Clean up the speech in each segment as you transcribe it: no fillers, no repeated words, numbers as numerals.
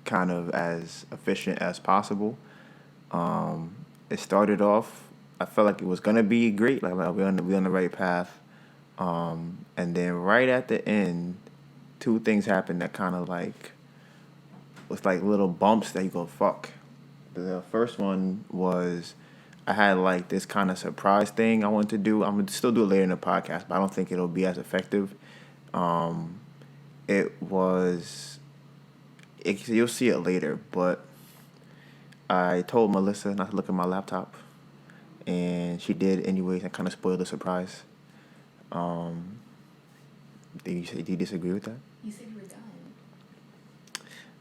kind of as efficient as possible. It started off, I felt like it was gonna be great, like we're on the right path. And then right at the end, two things happened that kind of like was like little bumps that you go fuck. The first one was I had like this kind of surprise thing I wanted to do. I'm gonna still do it later in the podcast, but I don't think it'll be as effective. Um, it was you'll see it later, but I told Melissa not to look at my laptop, and she did anyways, and kind of spoiled the surprise. Um, do you disagree with that? You said you were done.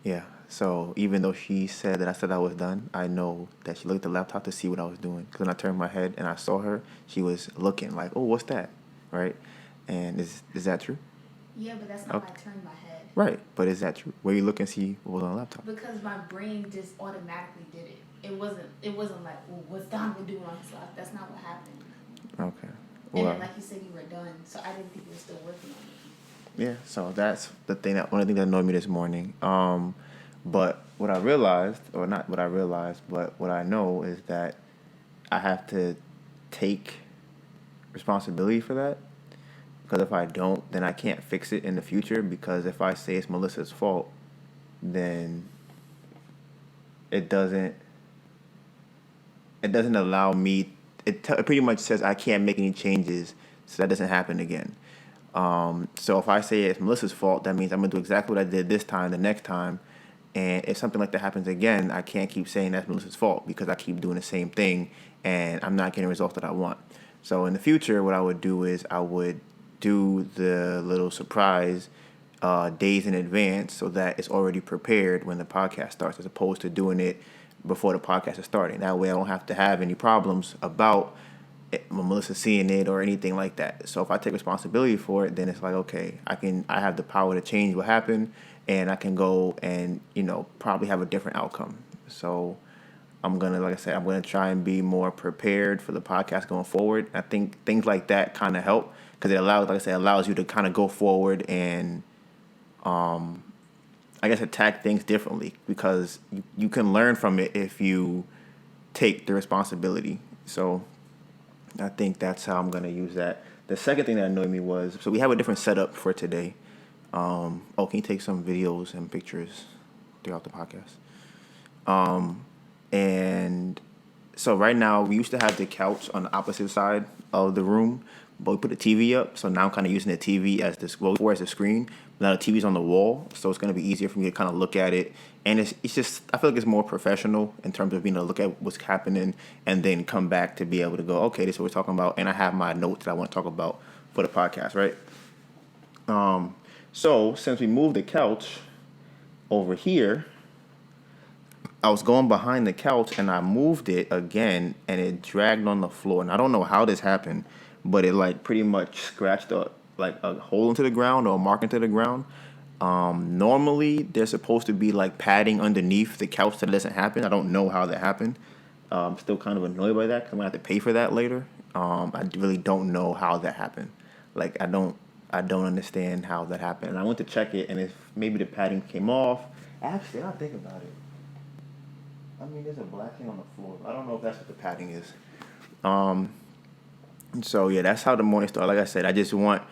Yeah. So even though she said that I said I was done, I know that she looked at the laptop to see what I was doing. Because when I turned my head and I saw her, she was looking like, "Oh, what's that?" Right? And is that true? Yeah, but that's not Okay. why I turned my head. Right. But is that true? Where you look and see what was on the laptop? Because my brain just automatically did it. It wasn't like, well, what's Donovan doing on his life? That's not what happened. Okay. And Well, then, like you said, you were done, so I didn't think you were still working on it. yeah. So that's the thing one of the things that annoyed me this morning. But what I realized, or not what I realized, but what I know is that I have to take responsibility for that. Because if I don't, then I can't fix it in the future. Because if I say it's Melissa's fault, then it doesn't allow me. It pretty much says I can't make any changes, so that doesn't happen again. So if I say it's Melissa's fault, that means I'm gonna do exactly what I did this time, the next time. And if something like that happens again, I can't keep saying that's Melissa's fault because I keep doing the same thing and I'm not getting results that I want. So in the future, what I would do is I would do the little surprise days in advance so that it's already prepared when the podcast starts, as opposed to doing it before the podcast is starting. That way I don't have to have any problems about when Melissa seeing it or anything like that. So if I take responsibility for it, then it's like, okay, I have the power to change what happened, and I can go and probably have a different outcome. So I'm gonna, like I said, I'm gonna try and be more prepared for the podcast going forward. I think things like that kind of help because it allows you to kind of go forward and I guess attack things differently because you can learn from it if you take the responsibility. So I think that's how I'm going to use that. The second thing that annoyed me was, so we have a different setup for today. Can you take some videos and pictures throughout the podcast? And so right now we used to have the couch on the opposite side of the room, but we put the TV up. So now I'm kind of using the TV as before as the screen. Now the TV's on the wall, so it's going to be easier for me to kind of look at it. And it's just, I feel like it's more professional in terms of being able to look at what's happening and then come back to be able to go, okay, this is what we're talking about. And I have my notes that I want to talk about for the podcast, right? So since we moved the couch over here, I was going behind the couch and I moved it again and it dragged on the floor. And I don't know how this happened, but it like pretty much scratched a hole into the ground or a mark into the ground. Normally there's supposed to be like padding underneath the couch that doesn't happen. I don't know how that happened. I'm still kind of annoyed by that because I'm gonna have to pay for that later. I really don't know how that happened. Like I don't understand how that happened. And I went to check it, and if maybe the padding came off. Actually, I don't think about it. I mean, there's a black thing on the floor. I don't know if that's what the padding is. So yeah, that's how the morning started. Like I said, I just want,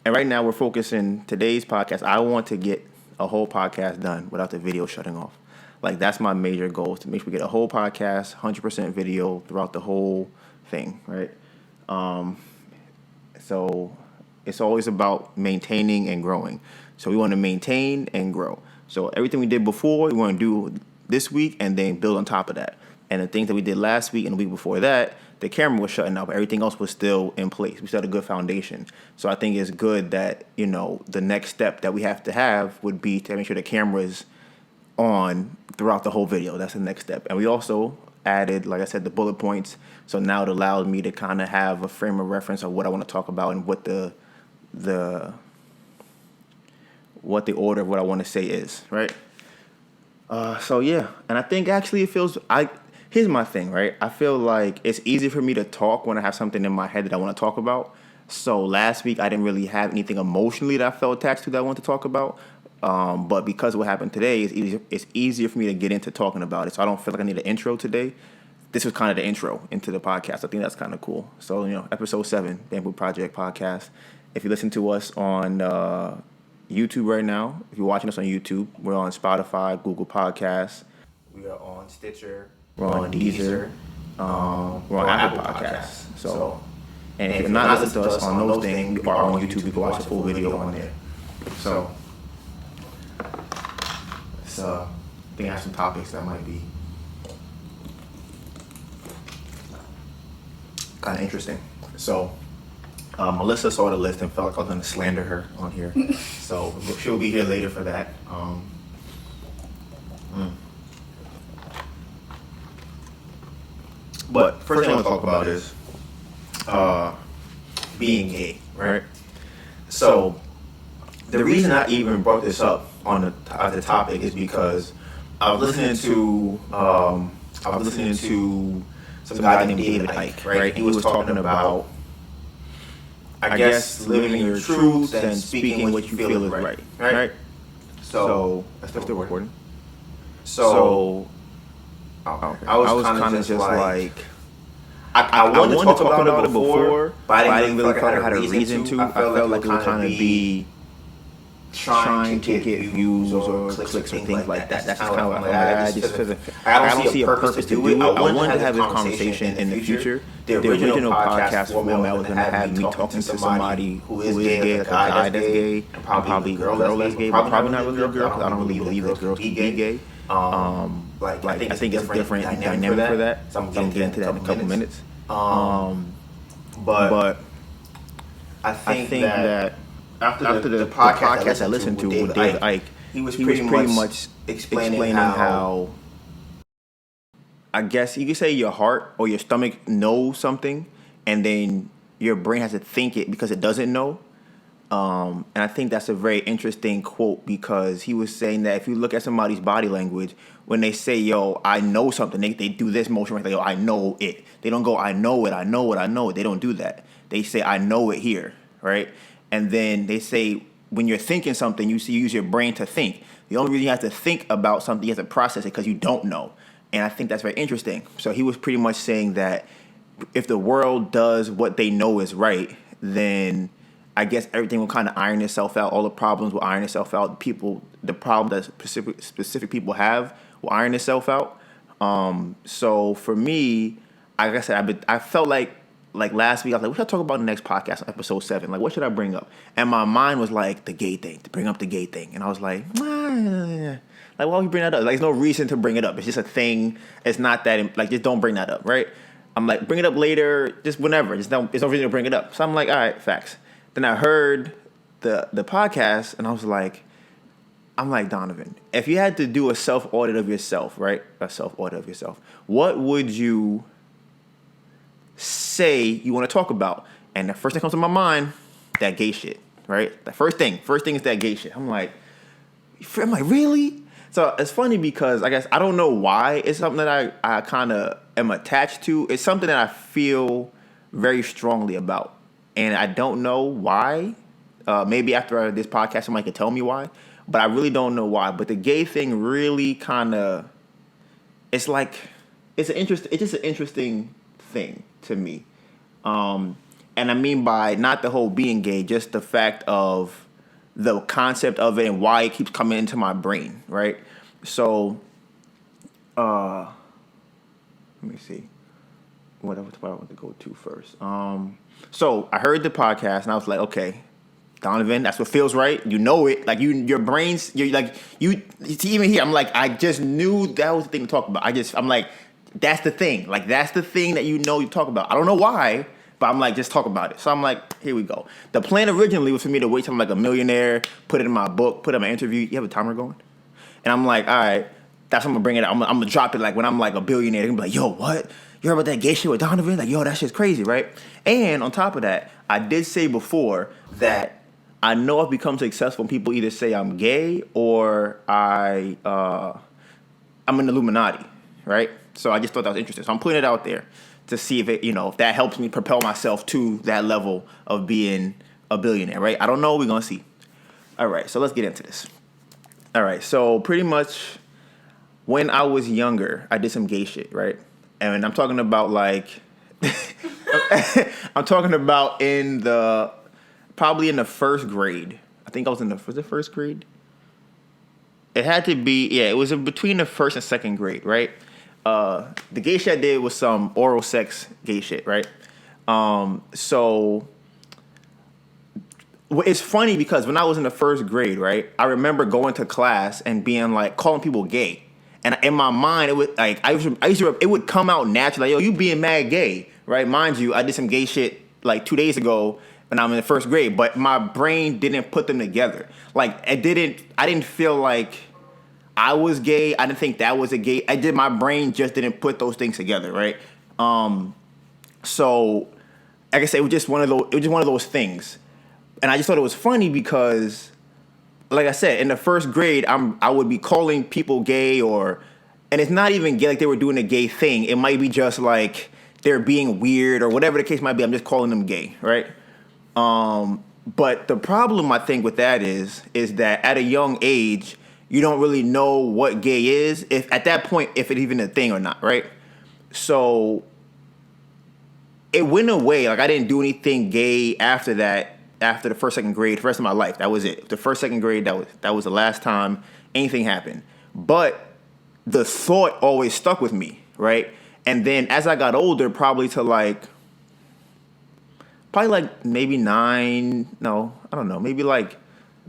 and right now we're focusing today's podcast. I want to get a whole podcast done without the video shutting off. Like that's my major goal, is to make sure we get a whole podcast, 100% video throughout the whole thing, right? So it's always about maintaining and growing. So we want to maintain and grow. So everything we did before, we want to do this week and then build on top of that. And the things that we did last week and the week before that, the camera was shutting up. Everything else was still in place. We still had a good foundation. So I think it's good that, the next step that we have to have would be to make sure the camera's on throughout the whole video. That's the next step. And we also added, like I said, the bullet points. So now it allows me to kind of have a frame of reference of what I want to talk about and what the order of what I want to say is, right? So yeah, and I think actually it feels, here's my thing, right? I feel like it's easy for me to talk when I have something in my head that I want to talk about. So last week I didn't really have anything emotionally that I felt attached to that I want to talk about. But because of what happened today, it's easier for me to get into talking about it. So I don't feel like I need an intro today. This was kind of the intro into the podcast. I think that's kind of cool. So, episode 7, Bamboo Project Podcast. If you listen to us on YouTube right now, if you're watching us on YouTube, we're on Spotify, Google Podcasts. We are on Stitcher. We're on Deezer. We're on Apple Podcasts. So, and if you're not listening to us on those things, we are on YouTube. You can watch the full video on there. So, I think I have some topics that might be kind of interesting. So, Melissa saw the list and felt like I was going to slander her on here. So, she'll be here later for that. But first thing I want to talk about is being gay, right? So, the reason I even brought this up on the topic is because I was listening to some guy named David Icke, right? He was talking about, I guess, living your truth and speaking what you feel is right? So, that's still recording. So, I was kind of just like, I wanted to talk about it before, but I didn't really feel like I had a reason to. I felt like it would kind of be trying to get views or clicks or things like that. That's just kind of what I don't see a purpose to do it. I wanted to have this conversation in the future. The original podcast format was going to have me talking to somebody who is gay, like a guy that's gay, and probably a girl that's gay, but probably not really a girl, because I don't really believe that girls can be gay. I think it's a different dynamic for that. So I'm going to get into that in a couple minutes. But I think that after the podcast I listened to with David Icke, he was pretty much explaining how, I guess you could say, your heart or your stomach knows something, and then your brain has to think it because it doesn't know. And I think that's a very interesting quote, because he was saying that if you look at somebody's body language, when they say, yo, I know something, they do this motion right there, yo, I know it. They don't go, I know it, I know it, I know it. They don't do that. They say, I know it here, right? And then they say, when you're thinking something, you use your brain to think. The only reason you have to think about something, you have to process it because you don't know. And I think that's very interesting. So he was pretty much saying that if the world does what they know is right, then I guess everything will kind of iron itself out. All the problems will iron itself out. The problem that specific people have will iron itself out. So for me, like I said, I felt like last week, I was like, what should I talk about in the next podcast, episode 7? Like, what should I bring up? And my mind was like, the gay thing, to bring up the gay thing. And I was like, like, why would you bring that up? Like, there's no reason to bring it up. It's just a thing. It's not that, like, just don't bring that up, right? I'm like, bring it up later, just whenever. There's no reason to bring it up. So I'm like, all right, facts. Then I heard the podcast, and I was like, Donivan, if you had to do a self-audit of yourself, right? A self-audit of yourself, what would you say you want to talk about? And the first thing comes to my mind, that gay shit, right? The first thing is that gay shit. I'm like, really? So it's funny because I guess I don't know why it's something that I kind of am attached to. It's something that I feel very strongly about, and I don't know why. Maybe after this podcast, somebody could tell me why, but I really don't know why. But the gay thing really kind of, it's just an interesting thing to me. And I mean by not the whole being gay, just the fact of the concept of it and why it keeps coming into my brain, right? So, let me see. What I want to go to first. So I heard the podcast and I was like, okay, Donivan, that's what feels right. You know it. Like your brains, you're like, even here, I'm like, I just knew that was the thing to talk about. I'm like, that's the thing. Like, that's the thing that you talk about. I don't know why, but I'm like, just talk about it. So I'm like, here we go. The plan originally was for me to wait till I'm like a millionaire, put it in my book, put it in my interview. You have a timer going? And I'm like, all right, that's when I'm going to bring it out. I'm going to drop it like when I'm like a billionaire. They're going to be like, yo, what? You heard about that gay shit with Donivan? Like, yo, that shit's crazy, right? And on top of that, I did say before that I know I've become successful when people either say I'm gay or I'm an Illuminati, right? So I just thought that was interesting. So I'm putting it out there to see if it, if that helps me propel myself to that level of being a billionaire, right? I don't know. We're going to see. All right, so let's get into this. All right. So pretty much when I was younger, I did some gay shit, right? And I'm talking about like, I'm talking about probably in the first grade. I think I was it first grade? It had to be, yeah, it was in between the first and second grade, right? The gay shit I did was some oral sex gay shit, right? So it's funny because when I was in the first grade, right, I remember going to class and being like calling people gay, and in my mind it would like it would come out naturally, like, yo, you being mad gay, right? Mind you, I did some gay shit like 2 days ago when I'm in the first grade, but my brain didn't put them together. Like I didn't feel like I was gay. I didn't think that was a gay. My brain just didn't put those things together, right? So like I said, it was just one of those things. And I just thought it was funny because, like I said, in the first grade, I would be calling people gay, and it's not even gay like they were doing a gay thing. It might be just like they're being weird or whatever the case might be. I'm just calling them gay, right? But the problem I think with that is that at a young age, you don't really know what gay is, if at that point, if it's even a thing or not, right? So it went away. Like I didn't do anything gay after that. After the first, second grade, for the rest of my life, that was it. The first, second grade, that was the last time anything happened. But the thought always stuck with me, right? And then as I got older, probably maybe 9. No, I don't know. Maybe like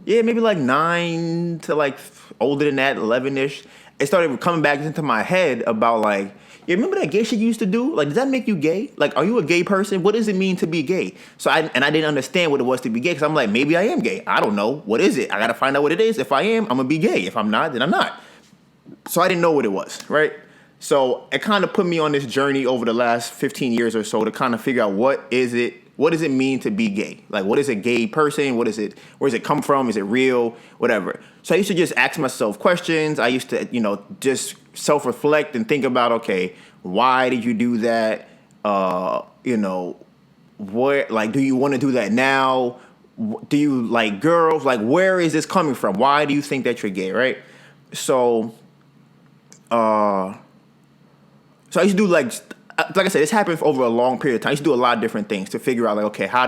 9 to like older than that, 11-ish. It started coming back into my head about like, you remember that gay shit you used to do? Like, does that make you gay? Like, are you a gay person? What does it mean to be gay? So I didn't understand what it was to be gay, because I'm like, maybe I am gay. I don't know. What is it? I got to find out what it is. If I am, I'm going to be gay. If I'm not, then I'm not. So I didn't know what it was, right? So it kind of put me on this journey over the last 15 years or so to kind of figure out what does it mean to be gay? Like, what is a gay person? What is it? Where does it come from? Is it real? Whatever. So I used to just ask myself questions. I used to, just self-reflect and think about, okay, why did you do that? What, like, do you want to do that now? Do you like girls? Like, where is this coming from? Why do you think that you're gay, right? So I used to do like I said, this happened over a long period of time. I used to do a lot of different things to figure out, like, okay, how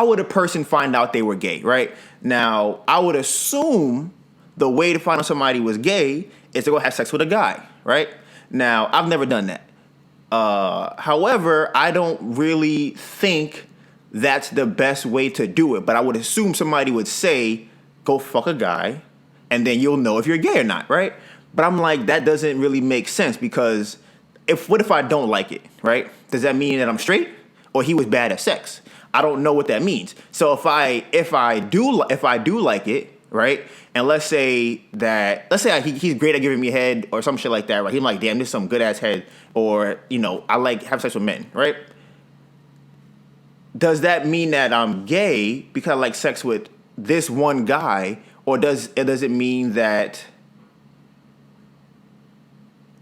would a person find out they were gay, right? Now, I would assume the way to find out somebody was gay is to go have sex with a guy, right? Now, I've never done that. However, I don't really think that's the best way to do it. But I would assume somebody would say, go fuck a guy, and then you'll know if you're gay or not, right? But I'm like, that doesn't really make sense, because what if I don't like it, right? Does that mean that I'm straight, or he was bad at sex? I don't know what that means. So if I do like it, right? And let's say he's great at giving me head or some shit like that, right? He's like, damn, this is some good ass head, or I like have sex with men, right? Does that mean that I'm gay because I like sex with this one guy, or does it mean that?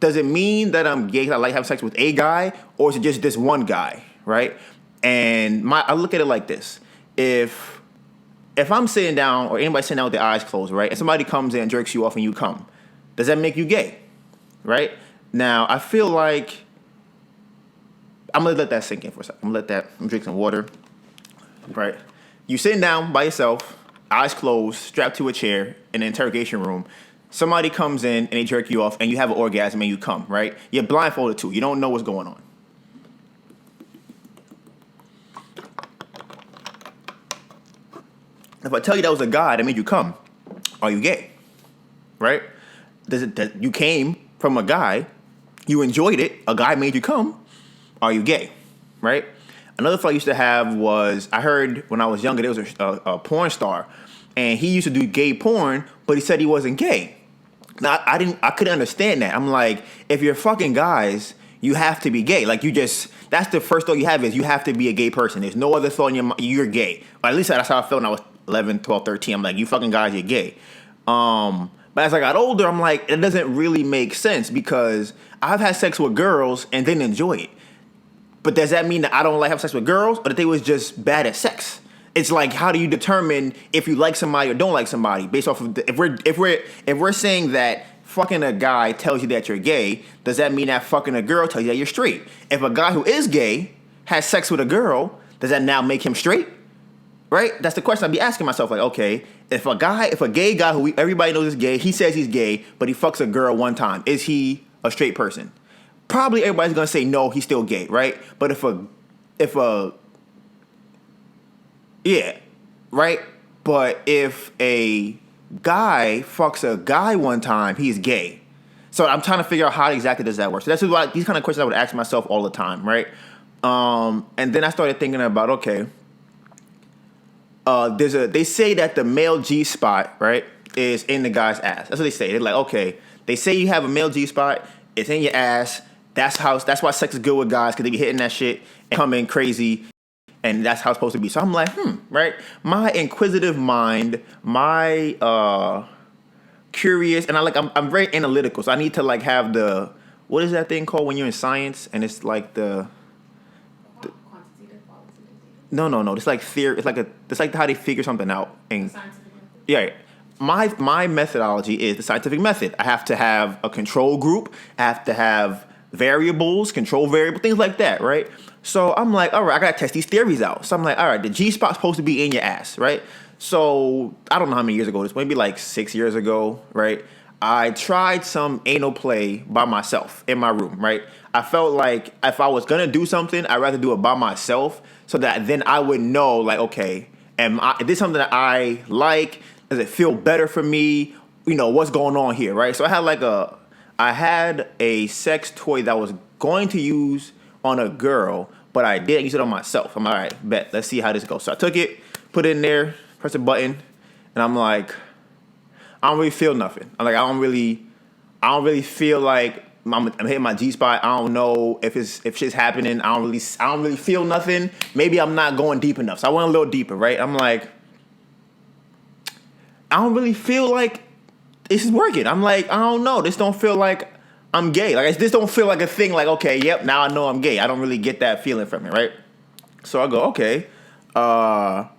Does it mean that I'm gay because I like having sex with a guy, or is it just this one guy, right? And I look at it like this: if I'm sitting down, or anybody sitting down with their eyes closed, right, and somebody comes in and jerks you off and you come, does that make you gay, right? Now, I feel like I'm gonna let that sink in for a second. I'm drinking some water, right? You sitting down by yourself, eyes closed, strapped to a chair in an interrogation room. Somebody comes in and they jerk you off, and you have an orgasm and you come, right? You're blindfolded too. You don't know what's going on. If I tell you that was a guy that made you come, are you gay? Right? You came from a guy, you enjoyed it, a guy made you come, are you gay? Right? Another thought I used to have was, I heard when I was younger, there was a porn star, and he used to do gay porn, but he said he wasn't gay. Now, I couldn't understand that. I'm like, if you're fucking guys, you have to be gay. Like, that's the first thought you have, is you have to be a gay person. There's no other thought in your mind, you're gay. Or at least that's how I felt when I was 11, 12, 13. I'm like, you fucking guys, you're gay. But as I got older, I'm like, it doesn't really make sense, because I've had sex with girls and didn't enjoy it. But does that mean that I don't like having sex with girls, or that they was just bad at sex? It's like, how do you determine if you like somebody or don't like somebody based off of if we're saying that fucking a guy tells you that you're gay, does that mean that fucking a girl tells you that you're straight? If a guy who is gay has sex with a girl, does that now make him straight? Right? That's the question I'd be asking myself. Like, okay, if a gay guy who everybody knows is gay, he says he's gay, but he fucks a girl one time, is he a straight person? Probably everybody's gonna say no, he's still gay, right? But yeah, right? But if a guy fucks a guy one time, he's gay. So I'm trying to figure out how exactly does that work. So that's why these kind of questions I would ask myself all the time, right? And then I started thinking about, okay, they say that the male G spot, right, is in the guy's ass. That's what they say. They're like, okay, they say you have a male G spot, it's in your ass. That's why sex is good with guys, because they be hitting that shit and coming crazy, and that's how it's supposed to be. So I'm like, right? My inquisitive mind, my curious, and I'm very analytical. So I need to like have what is that thing called when you're in science and it's like the no. It's like theory. It's like how they figure something out. And yeah, my methodology is the scientific method. I have to have a control group. I have to have control variable, things like that, right? So I'm like, all right, I gotta test these theories out. So I'm like, all right, the G spot's supposed to be in your ass, right? So I don't know how many years ago this, maybe like 6 years ago, right? I tried some anal play by myself in my room, right? I felt like if I was gonna do something, I'd rather do it by myself, so that then I would know, like, okay, is this something that I like? Does it feel better for me? You know, what's going on here, right? So I had a sex toy that I was going to use on a girl, but I didn't use it on myself. I'm like, all right, bet. Let's see how this goes. So I took it, put it in there, press a button, and I'm like, I don't really feel nothing. I don't really feel like I'm hitting my G spot. I don't know if shit's happening. I don't really feel nothing. Maybe I'm not going deep enough. So I went a little deeper, right? I'm like, I don't really feel like this is working. I'm like, I don't know. This don't feel like I'm gay. Like, this don't feel like a thing. Like, okay, yep, now I know I'm gay. I don't really get that feeling from it, right? So I go, okay, go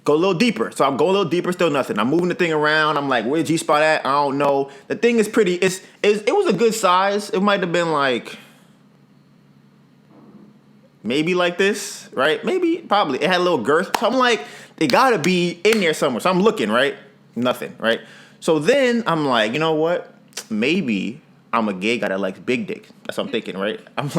a little deeper. So I'm going a little deeper, still nothing. I'm moving the thing around. I'm like, where's G spot at? I don't know. The thing is pretty. It was a good size. It might have been like maybe like this, right? Maybe, probably. It had a little girth. So I'm like, they gotta be in there somewhere. So I'm looking, right? Nothing, right? So then I'm like, you know what? Maybe I'm a gay guy that likes big dick. That's what I'm thinking, right? I'm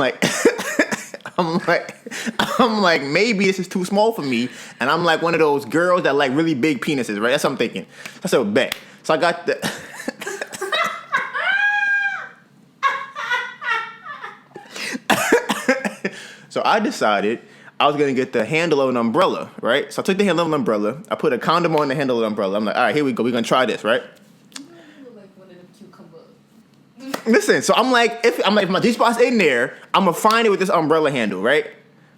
like, maybe this is too small for me, and I'm like one of those girls that like really big penises, right? That's what I'm thinking. That's a bet. So I got the. So I decided I was gonna get the handle of an umbrella, right? So I took the handle of an umbrella. I put a condom on the handle of the umbrella. I'm like, all right, here we go. We're gonna try this, right? Listen, so I'm like, if my G spot's in there, I'm gonna find it with this umbrella handle, right?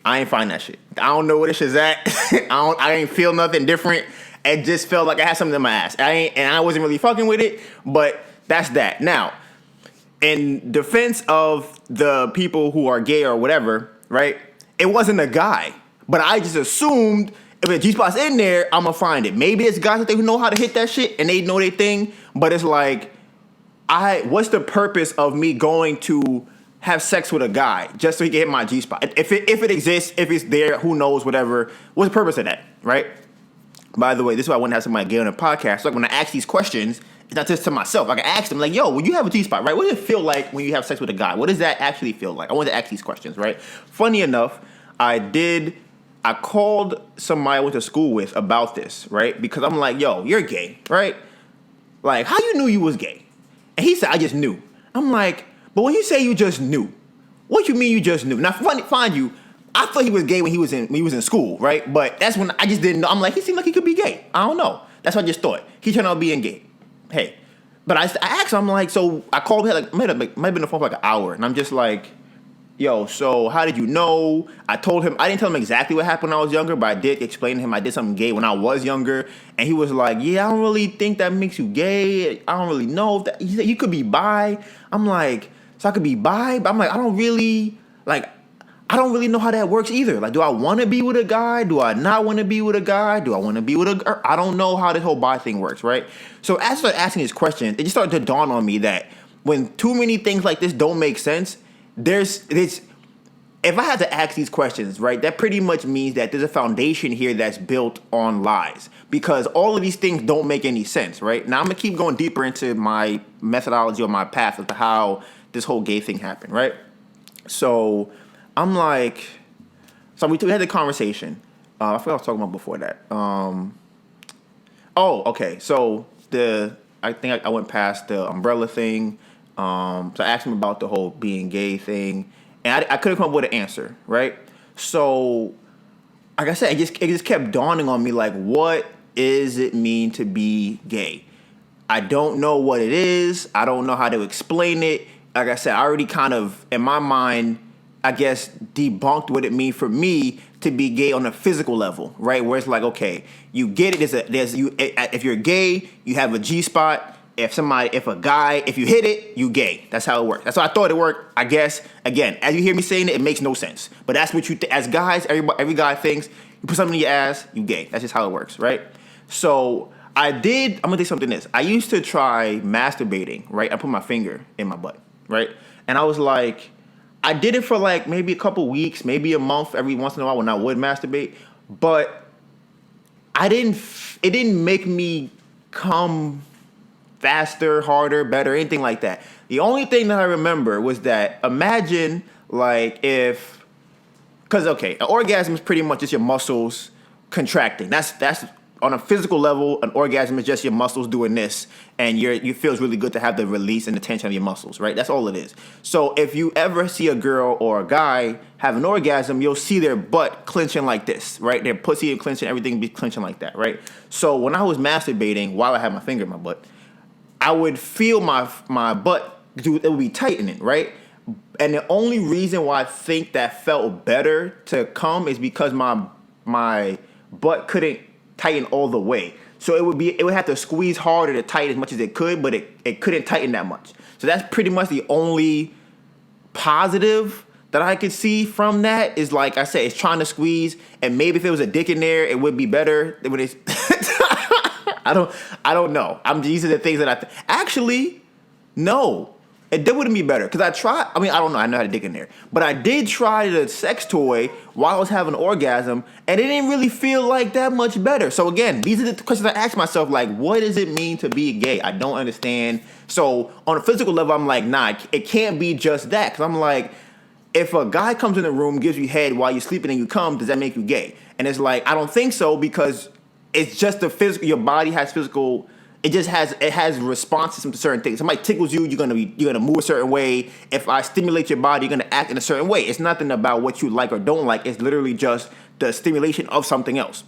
I ain't find that shit. I don't know where this shit's at. I ain't feel nothing different. It just felt like I had something in my ass. I wasn't really fucking with it, but that's that. Now, in defense of the people who are gay or whatever, right? It wasn't a guy, but I just assumed if a G spot's in there, I'm gonna find it. Maybe it's guys who know how to hit that shit and they know their thing, but it's like, what's the purpose of me going to have sex with a guy just so he can hit my G spot? If it exists, if it's there, who knows, whatever. What's the purpose of that, right? By the way, this is why I want to have somebody gay on a podcast. So like when I ask these questions, it's not just to myself. I can ask them like, yo, when you have a G spot, right? What does it feel like when you have sex with a guy? What does that actually feel like? I want to ask these questions, right? Funny enough, I called somebody I went to school with about this, right? Because I'm like, yo, you're gay, right? Like, how you knew you was gay? And he said, I just knew. I'm like, but when you say you just knew, what you mean you just knew? Now, find you, I thought he was gay when he was in school, right? But that's when I just didn't know. I'm like, he seemed like he could be gay. I don't know. That's what I just thought. He turned out being gay. Hey. But I asked him, I'm like, so I called him, might have been on the phone for like an hour. And I'm just like, yo, so how did you know? I didn't tell him exactly what happened when I was younger, but I did explain to him I did something gay when I was younger. And he was like, yeah, I don't really think that makes you gay. I don't really know. He said, you could be bi. I'm like, so I could be bi? But I'm like, I I don't really know how that works either. Like, do I want to be with a guy? Do I not want to be with a guy? Do I want to be with a girl? I don't know how this whole bi thing works, right? So as I started asking these questions, it just started to dawn on me that when too many things like this don't make sense, there's if I had to ask these questions, right, that pretty much means that there's a foundation here that's built on lies, because all of these things don't make any sense, right? Now I'm gonna keep going deeper into my methodology or my path as to how this whole gay thing happened, right? So I'm like, so we had the conversation. I forgot what I was talking about before that. Okay. So I think I went past the umbrella thing. So I asked him about the whole being gay thing, and I couldn't come up with an answer, right? So, like I said, it just kept dawning on me, like, what does it mean to be gay? I don't know what it is. I don't know how to explain it. Like I said, I already kind of, in my mind, I guess, debunked what it means for me to be gay on a physical level, right? Where it's like, okay, you get it. If you're gay, you have a G spot. If you hit it, you gay. That's how it works. That's how I thought it worked. I guess, again, as you hear me saying it, it makes no sense. But that's what as guys, every guy thinks. You put something in your ass, you gay. That's just how it works, right? So I'm gonna tell you something this. I used to try masturbating, right? I put my finger in my butt, right? And I was like, I did it for like maybe a couple weeks, maybe a month, every once in a while when I would masturbate. But it didn't make me come faster, harder, better, anything like that. The only thing that I remember was that, imagine like because an orgasm is pretty much just your muscles contracting. That's on a physical level, an orgasm is just your muscles doing this, and it feels really good to have the release and the tension of your muscles, right? That's all it is. So if you ever see a girl or a guy have an orgasm, you'll see their butt clenching like this, right? Their pussy and clenching, everything be clenching like that, right? So when I was masturbating, while I had my finger in my butt, I would feel my butt, it would be tightening, right? And the only reason why I think that felt better to come is because my butt couldn't tighten all the way. So it would have to squeeze harder to tighten as much as it could, but it couldn't tighten that much. So that's pretty much the only positive that I could see from that is, like I said, it's trying to squeeze, and maybe if there was a dick in there, it would be better. I don't know. These are the things that actually, no. It wouldn't be better because I don't know. I know how to dick in there. But I did try the sex toy while I was having an orgasm, and it didn't really feel like that much better. So again, these are the questions I ask myself, like, what does it mean to be gay? I don't understand. So on a physical level, I'm like, nah, it can't be just that. Because I'm like, if a guy comes in the room, gives you head while you're sleeping and you come, does that make you gay? And it's like, I don't think so, because it's just the physical, your body has physical, it has responses to certain things. Somebody tickles you, you're gonna move a certain way. If I stimulate your body, you're gonna act in a certain way. It's nothing about what you like or don't like. It's literally just the stimulation of something else,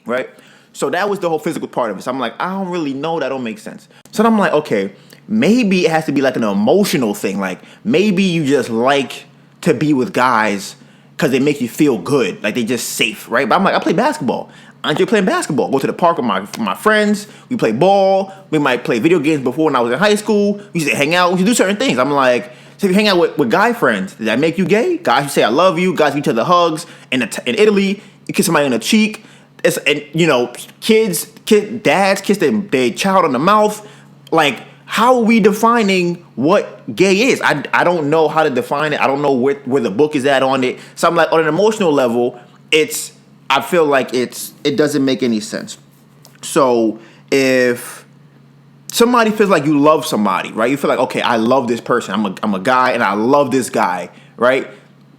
right? So that was the whole physical part of it. So I'm like, I don't really know. That don't make sense. So then I'm like, okay, maybe it has to be like an emotional thing. Like maybe you just like to be with guys because they make you feel good, like they just safe, right? But I'm like, I play basketball. I enjoy playing basketball. Go to the park with my friends. We play ball. We might play video games before when I was in high school. We used to hang out. We used to do certain things. I'm like, so if you hang out with guy friends, does that make you gay? Guys who say I love you. Guys give each other hugs. In Italy, you kiss somebody on the cheek. Dads kiss their child on the mouth. Like, how are we defining what gay is? I don't know how to define it. I don't know where the book is at on it. So I'm like, on an emotional level, I feel like it doesn't make any sense. So if somebody feels like you love somebody, right? You feel like, okay, I love this person. I'm a guy and I love this guy, right?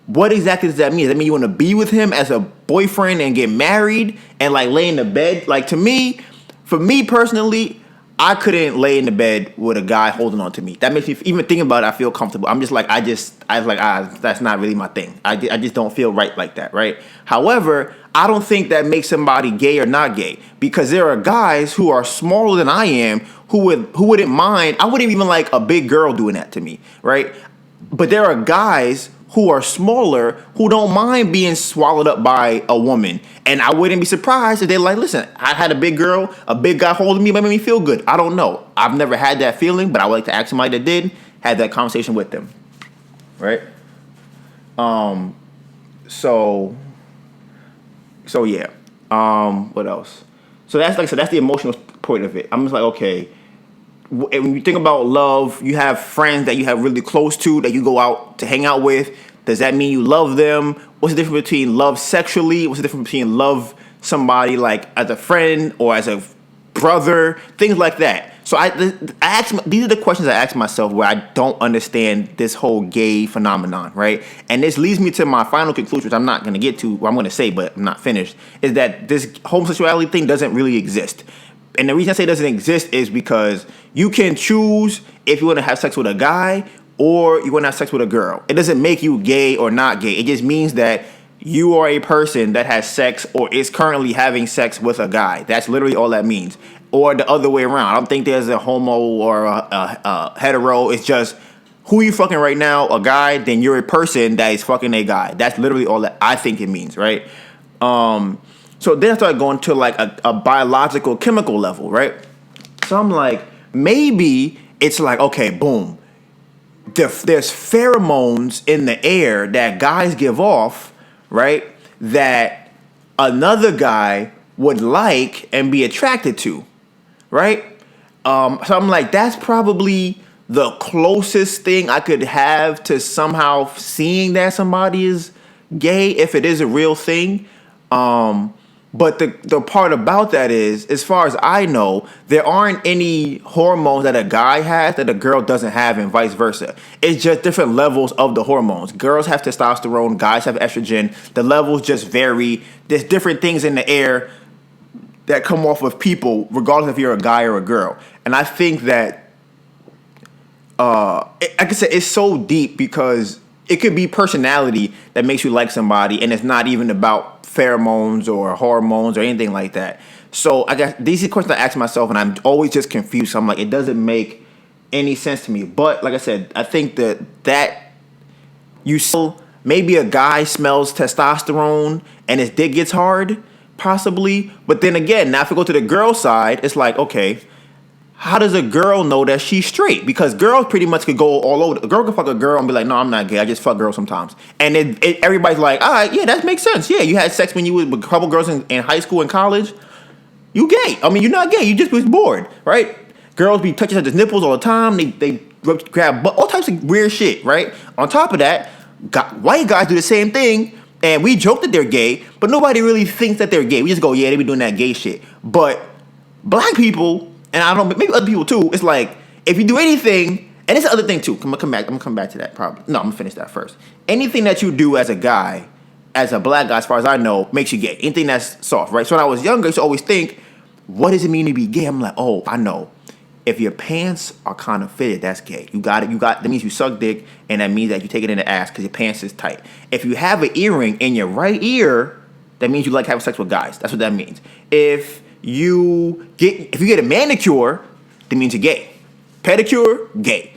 What exactly does that mean? Does that mean you want to be with him as a boyfriend and get married and like lay in the bed? Like, for me personally, I couldn't lay in the bed with a guy holding on to me. That makes me, even thinking about it, I feel comfortable. I'm just like, that's not really my thing. I just don't feel right like that, right? However, I don't think that makes somebody gay or not gay, because there are guys who are smaller than I am who wouldn't mind. I wouldn't even like a big girl doing that to me, right? But there are guys who are smaller who don't mind being swallowed up by a woman. And I wouldn't be surprised if they're like, listen, I had a big guy holding me, made me feel good. I don't know. I've never had that feeling, but I would like to ask somebody that did, have that conversation with them. Right? So yeah. What else? So that's like, so that's the emotional point of it. I'm just like, okay. And when you think about love, you have friends that you have really close to that you go out to hang out with. Does that mean you love them? What's the difference between love sexually? What's the difference between love somebody like as a friend or as a brother? Things like that. So these are the questions I ask myself where I don't understand this whole gay phenomenon, right? And this leads me to my final conclusion, which I'm not going to get to, I'm going to say, but I'm not finished, is that this homosexuality thing doesn't really exist. And the reason I say it doesn't exist is because you can choose if you want to have sex with a guy or you want to have sex with a girl. It doesn't make you gay or not gay. It just means that you are a person that has sex or is currently having sex with a guy. That's literally all that means. Or the other way around. I don't think there's a homo or a hetero. It's just who you fucking right now, a guy, then you're a person that is fucking a guy. That's literally all that I think it means, right? So then I started going to like a biological chemical level, right? So I'm like, maybe it's like, okay, boom. There's pheromones in the air that guys give off, right? That another guy would like and be attracted to, right? So I'm like, that's probably the closest thing I could have to somehow seeing that somebody is gay if it is a real thing. But the part about that is, as far as I know, there aren't any hormones that a guy has that a girl doesn't have and vice versa. It's just different levels of the hormones. Girls have testosterone, guys have estrogen. The levels just vary. There's different things in the air that come off of people, regardless if you're a guy or a girl. And I think that, like I said, it's so deep because it could be personality that makes you like somebody, and it's not even about pheromones or hormones or anything like that. So I guess these are questions I ask myself, and I'm always just confused. So I'm like, it doesn't make any sense to me. But like I said, I think that you still, maybe a guy smells testosterone and his dick gets hard, possibly. But then again, now if we go to the girl side, it's like, okay, how does a girl know that she's straight? Because girls pretty much could go all over. A girl could fuck a girl and be like, no, I'm not gay. I just fuck girls sometimes. And everybody's like, all right, yeah, that makes sense. Yeah, you had sex when you were with a couple girls in high school and college. You gay. I mean, you're not gay. You just was bored, right? Girls be touching each other's nipples all the time. They grab all types of weird shit, right? On top of that, white guys do the same thing. And we joke that they're gay, but nobody really thinks that they're gay. We just go, yeah, they be doing that gay shit. But black people, and I don't know, maybe other people too, it's like, if you do anything, and it's the other thing too, I'm gonna come back to that probably. No, I'm gonna finish that first. Anything that you do as a guy, as a black guy, as far as I know, makes you gay. Anything that's soft, right? So when I was younger, I used to always think, what does it mean to be gay? I'm like, oh, I know. If your pants are kind of fitted, that's gay. You got it. That means you suck dick, and that means that you take it in the ass because your pants is tight. If you have an earring in your right ear, that means you like having sex with guys. That's what that means. If you get a manicure, that means you're gay. Pedicure, gay.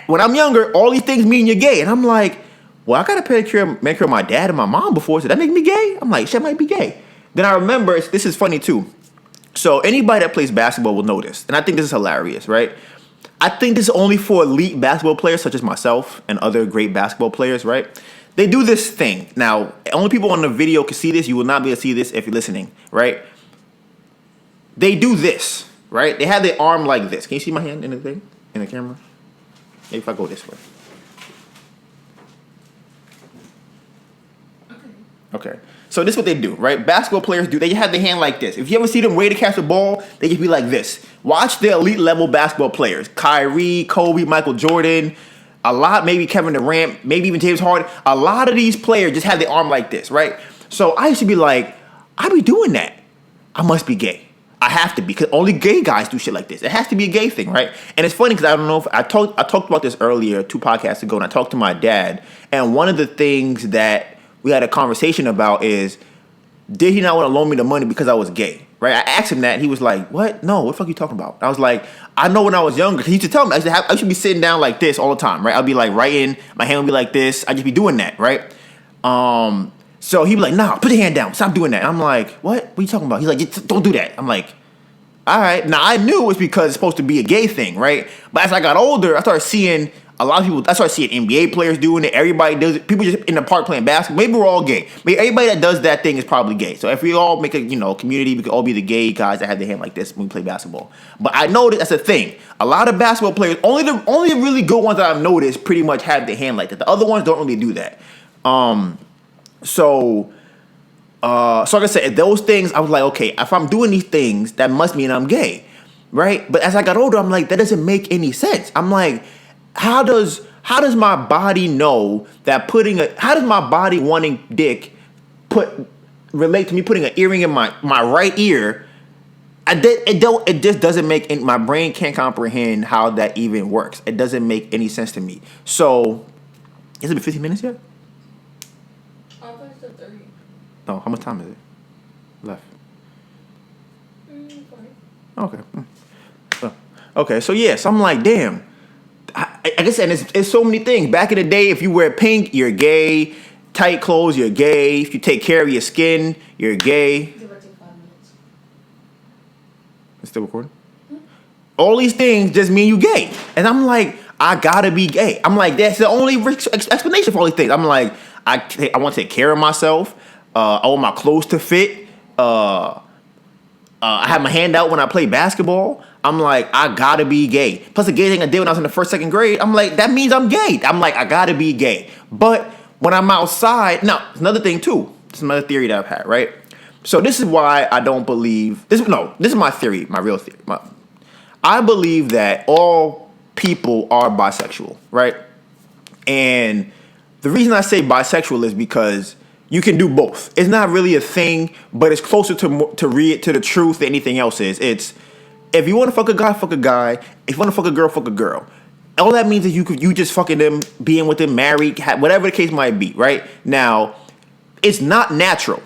When I'm younger, all these things mean you're gay, and I'm like, well, I got a manicure my dad and my mom before, so that make me gay? I'm like, shit, I might be gay. Then I remember, this is funny too. So anybody that plays basketball will know this, and I think this is hilarious, right? I think this is only for elite basketball players such as myself and other great basketball players, right? They do this thing. Now, only people on the video can see this. You will not be able to see this if you're listening, right? They do this, right? They have their arm like this. Can you see my hand in the thing? In the camera? Maybe if I go this way. Okay. So this is what they do, right? Basketball players do. They have their hand like this. If you ever see them ready to catch the ball, they just be like this. Watch the elite level basketball players. Kyrie, Kobe, Michael Jordan, a lot, maybe Kevin Durant, maybe even James Harden. A lot of these players just have their arm like this, right? So I used to be like, I be doing that. I must be gay. I have to be, because only gay guys do shit like this. It has to be a gay thing, right? And it's funny because I don't know if I talked about this earlier 2 podcasts ago, and I talked to my dad, and one of the things that we had a conversation about is, did he not want to loan me the money because I was gay, right? I asked him that, and he was like, what? No, what the fuck are you talking about? I was like, I know when I was younger, he used to tell me, I should be sitting down like this all the time, right? I'll be like writing, my hand would be like this, I'd just be doing that, right? So he'd be like, nah, put your hand down, stop doing that. I'm like, what are you talking about? He's like, don't do that. I'm like, all right. Now, I knew it was because it's supposed to be a gay thing, right? But as I got older, I started seeing A lot of people, that's why I see it. NBA players doing it. Everybody does it. People just in the park playing basketball. Maybe we're all gay. Maybe everybody that does that thing is probably gay. So if we all make a community, we could all be the gay guys that have their hand like this when we play basketball. But I know that's a thing. A lot of basketball players, only the really good ones that I've noticed, pretty much have their hand like that. The other ones don't really do that. So like I said, those things, I was like, okay, if I'm doing these things, that must mean I'm gay, right? But as I got older, I'm like, that doesn't make any sense. I'm like, how does my body know that how does my body wanting dick relate to me putting an earring in my right ear? It just doesn't make my brain can't comprehend how that even works. It doesn't make any sense to me. So, has it been 15 minutes yet? I thought you said 30. No, how much time is it left? 20. Okay. Okay, so yes, I'm like, damn. I guess, and it's so many things. Back in the day, if you wear pink, you're gay. Tight clothes, you're gay. If you take care of your skin, you're gay. Give or take 5 minutes. It's still recording? All these things just mean you gay. And I'm like, I gotta be gay. I'm like, that's the only explanation for all these things. I'm like, I want to take care of myself. I want my clothes to fit. I have my hand out when I play basketball. I'm like, I gotta be gay. Plus, the gay thing I did when I was in the first, second grade, I'm like, that means I'm gay. I'm like, I gotta be gay. But when I'm outside, now, another thing too. This is another theory that I've had, right? So this is why I don't believe this. No, this is my theory, my real theory. I believe that all people are bisexual, right? And the reason I say bisexual is because you can do both. It's not really a thing, but it's closer to the truth than anything else is. It's if you want to fuck a guy, fuck a guy. If you want to fuck a girl, fuck a girl. All that means is you just fucking them, being with them, married, whatever the case might be, right? Now, it's not natural.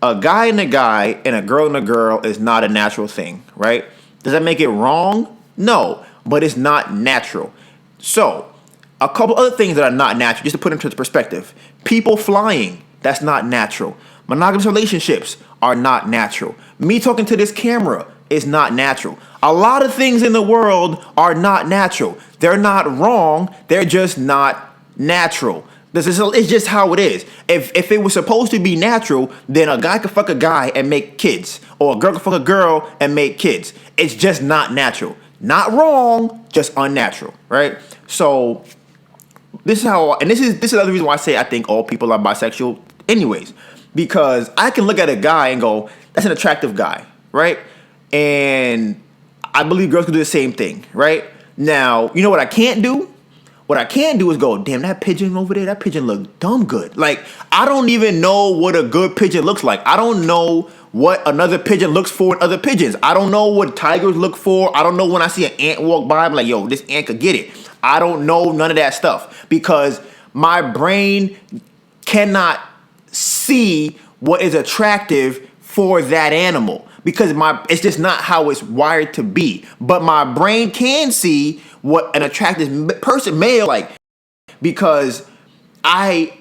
A guy and a guy and a girl is not a natural thing, right? Does that make it wrong? No, but it's not natural. So, a couple other things that are not natural, just to put into perspective. People flying, that's not natural. Monogamous relationships are not natural. Me talking to this camera is not natural. A lot of things in the world are not natural. They're not wrong. They're just not natural. It's just how it is. If it was supposed to be natural, then a guy could fuck a guy and make kids, or a girl could fuck a girl and make kids. It's just not natural. Not wrong, just unnatural, right? So this is how, and this is another reason why I say I think all people are bisexual, anyways, because I can look at a guy and go, that's an attractive guy, right? And I believe girls can do the same thing, right? Now, you know what I can't do? What I can do is go, damn, that pigeon over there, that pigeon look dumb good. Like, I don't even know what a good pigeon looks like. I don't know what another pigeon looks for in other pigeons. I don't know what tigers look for. I don't know when I see an ant walk by, I'm like, yo, this ant could get it. I don't know none of that stuff because my brain cannot see what is attractive for that animal because it's just not how it's wired to be. But my brain can see what an attractive person, male, like, because I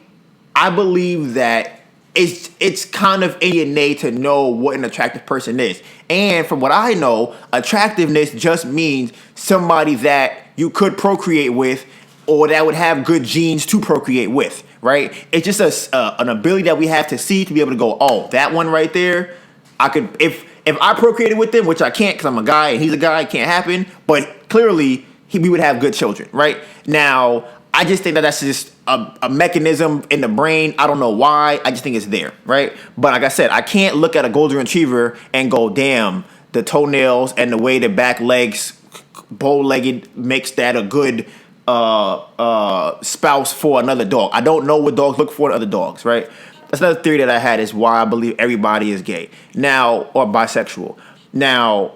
believe that it's kind of innate to know what an attractive person is. And from what I know, attractiveness just means somebody that you could procreate with or that would have good genes to procreate with, right? It's just an ability that we have to see to be able to go, oh, that one right there, I could, if I procreated with them, which I can't because I'm a guy and he's a guy, it can't happen, but clearly we would have good children, right? Now, I just think that that's just a mechanism in the brain. I don't know why. I just think it's there, right? But like I said, I can't look at a golden retriever and go, damn, the toenails and the way the back legs, bow-legged, makes that a good spouse for another dog. I don't know what dogs look for in other dogs, right? That's another theory that I had is why I believe everybody is gay now or bisexual. Now,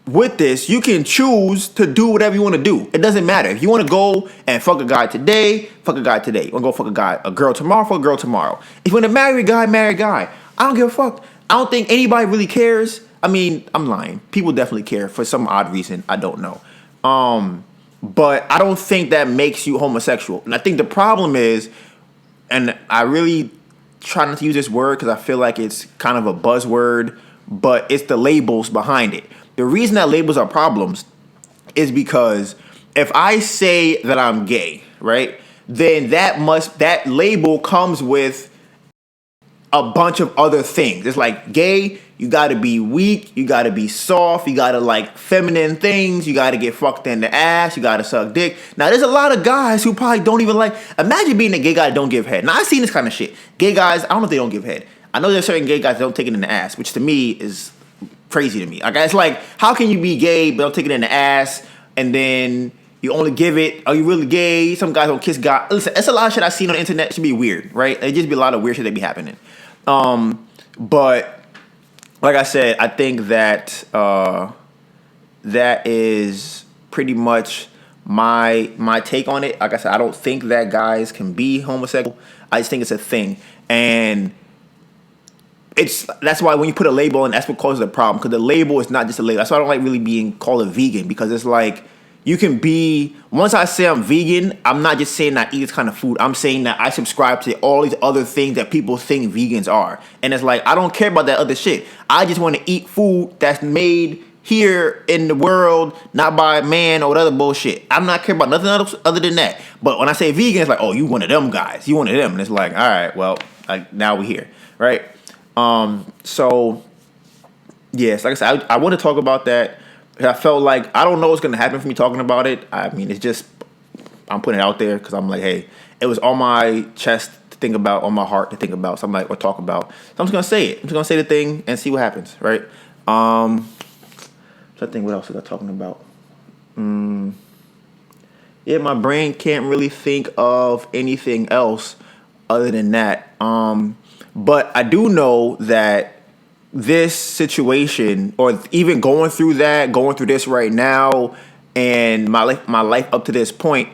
with this, you can choose to do whatever you want to do. It doesn't matter. If you want to go and fuck a guy today, fuck a guy today. You want to go fuck a girl tomorrow, fuck a girl tomorrow. If you want to marry a guy, marry a guy. I don't give a fuck. I don't think anybody really cares. I mean, I'm lying. People definitely care for some odd reason. I don't know. But I don't think that makes you homosexual. And I think the problem is, and I really try not to use this word because I feel like it's kind of a buzzword, but it's the labels behind it. The reason that labels are problems is because if I say that I'm gay, right, then that label comes with a bunch of other things. It's like gay, you gotta be weak, you gotta be soft, you gotta like feminine things, you gotta get fucked in the ass, you gotta suck dick. Now there's a lot of guys who probably don't even like, imagine being a gay guy that don't give head. Now I've seen this kind of shit. Gay guys, I don't know if they don't give head. I know there's certain gay guys that don't take it in the ass, which to me is crazy to me. Like, it's like, how can you be gay but don't take it in the ass and then you only give it? Are you really gay? Some guys don't kiss God. Listen, it's a lot of shit I've seen on the internet. It should be weird, right? It just be a lot of weird shit that be happening. But like I said, I think that that is pretty much my take on it. Like I said, I don't think that guys can be homosexual. I just think it's a thing, and that's why when you put a label on, that's what causes the problem. Because the label is not just a label. That's why I don't like really being called a vegan, because it's like, you can be, once I say I'm vegan, I'm not just saying I eat this kind of food. I'm saying that I subscribe to all these other things that people think vegans are. And it's like, I don't care about that other shit. I just want to eat food that's made here in the world, not by a man or whatever bullshit. I'm not care about nothing else other than that. But when I say vegan, it's like, oh, you one of them guys. You one of them. And it's like, all right, well, like, now we're here, right? So, yes, like I said, I want to talk about that. I felt like, I don't know what's going to happen for me talking about it. I mean, it's just, I'm putting it out there because I'm like, hey, it was on my chest to think about, on my heart to think about, something like, or talk about. So I'm just going to say it. I'm just going to say the thing and see what happens, right? So I think, what else was I talking about? Yeah, my brain can't really think of anything else other than that. But I do know that this situation, or even going through this right now, and my life up to this point,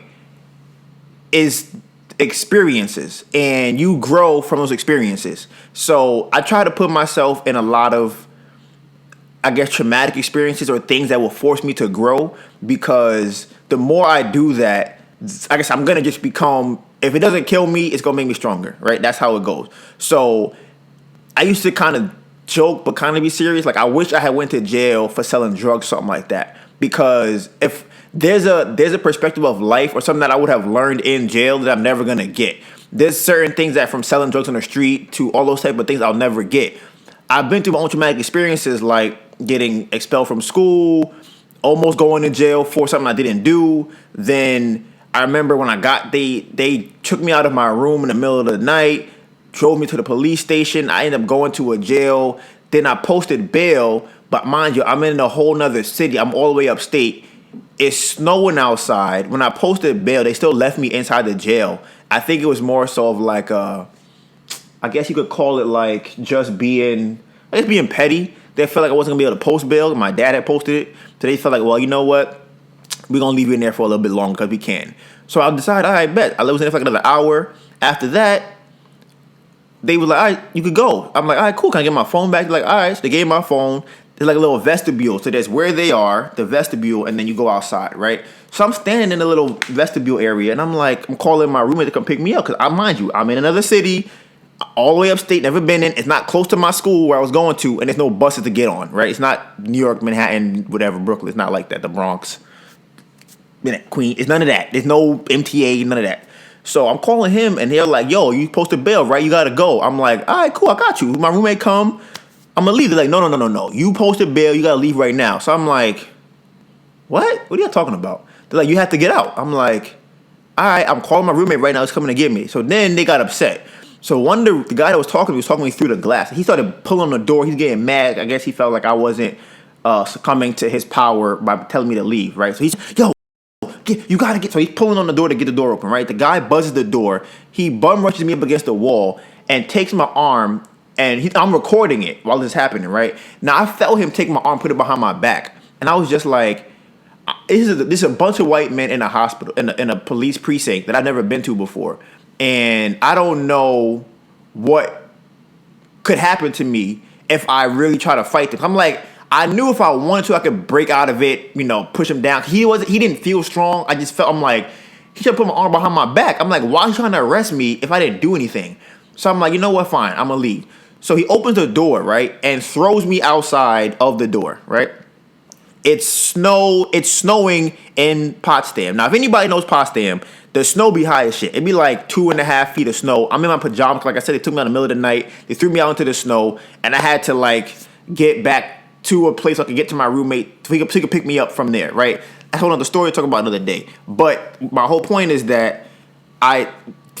is experiences, and you grow from those experiences. So I try to put myself in a lot of, I guess, traumatic experiences or things that will force me to grow, because the more I do that, I guess I'm gonna just become, if it doesn't kill me, it's gonna make me stronger, right? That's how it goes. So I used to kind of joke but kind of be serious. Like, I wish I had went to jail for selling drugs, something like that, because if there's a perspective of life or something that I would have learned in jail that I'm never gonna get. There's certain things that, from selling drugs on the street to all those type of things, I'll never get. I've been through my own traumatic experiences, like getting expelled from school, almost going to jail for something I didn't do. Then I remember when they took me out of my room in the middle of the night, drove me to the police station. I ended up going to a jail. Then I posted bail. But mind you, I'm in a whole nother city. I'm all the way upstate. It's snowing outside. When I posted bail, they still left me inside the jail. I think it was more so of like, I guess you could call it like just being petty. They felt like I wasn't going to be able to post bail. My dad had posted it. So they felt like, well, you know what? We're going to leave you in there for a little bit longer because we can. So I decided, all right, bet. I was in there for like another hour. After that, they were like, all right, you could go. I'm like, all right, cool. Can I get my phone back? They're like, all right. So they gave me my phone. There's like a little vestibule. So there's where they are, the vestibule, and then you go outside, right? So I'm standing in the little vestibule area, and I'm like, I'm calling my roommate to come pick me up. Because, mind you, I'm in another city, all the way upstate, never been in. It's not close to my school where I was going to, and there's no buses to get on, right? It's not New York, Manhattan, whatever, Brooklyn. It's not like that. The Bronx, Queen. It's none of that. There's no MTA, none of that. So I'm calling him, and they're like, yo, you posted bail, right? You got to go. I'm like, all right, cool, I got you. My roommate come, I'm going to leave. They're like, no. You posted bail, you got to leave right now. So I'm like, what? What are you talking about? They're like, you have to get out. I'm like, all right, I'm calling my roommate right now. He's coming to get me. So then they got upset. So the guy that was talking to me through the glass. He started pulling on the door. He's getting mad. I guess he felt like I wasn't succumbing to his power by telling me to leave, right? So he's, yo, you gotta get. So he's pulling on the door to get the door open, right? The guy buzzes the door. He bum rushes me up against the wall and takes my arm, and I'm recording it while this is happening, right? Now I felt him take my arm, put it behind my back, and I was just like, this is a bunch of white men in a hospital, in a police precinct that I've never been to before, and I don't know what could happen to me if I really try to fight them. I'm like, I knew if I wanted to, I could break out of it, push him down. He didn't feel strong. I just felt, I'm like, he should put my arm behind my back. I'm like, why are you trying to arrest me if I didn't do anything? So I'm like, you know what, fine, I'm gonna leave. So he opens the door, right, and throws me outside of the door, right? it's snowing in Potsdam. Now, if anybody knows Potsdam, the snow be high as shit. It'd be like 2.5 feet of snow. I'm in my pajamas. Like I said, they took me out in the middle of the night. They threw me out into the snow, and I had to like get back to a place so I could get to my roommate so he could pick me up from there, right? That's a whole other story to talk about another day. But my whole point is that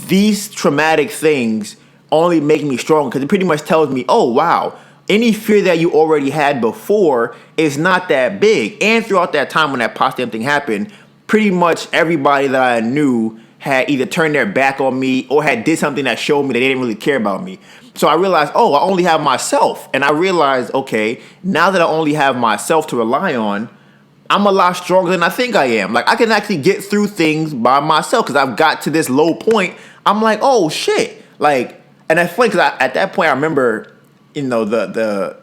these traumatic things only make me strong because it pretty much tells me, oh, wow, any fear that you already had before is not that big. And throughout that time when that Potsdam thing happened, pretty much everybody that I knew had either turned their back on me or had did something that showed me that they didn't really care about me. So I realized, oh, I only have myself. And I realized, okay, now that I only have myself to rely on, I'm a lot stronger than I think I am. Like, I can actually get through things by myself because I've got to this low point. I'm like, oh, shit. Like, and that's funny because at that point I remember, you know, the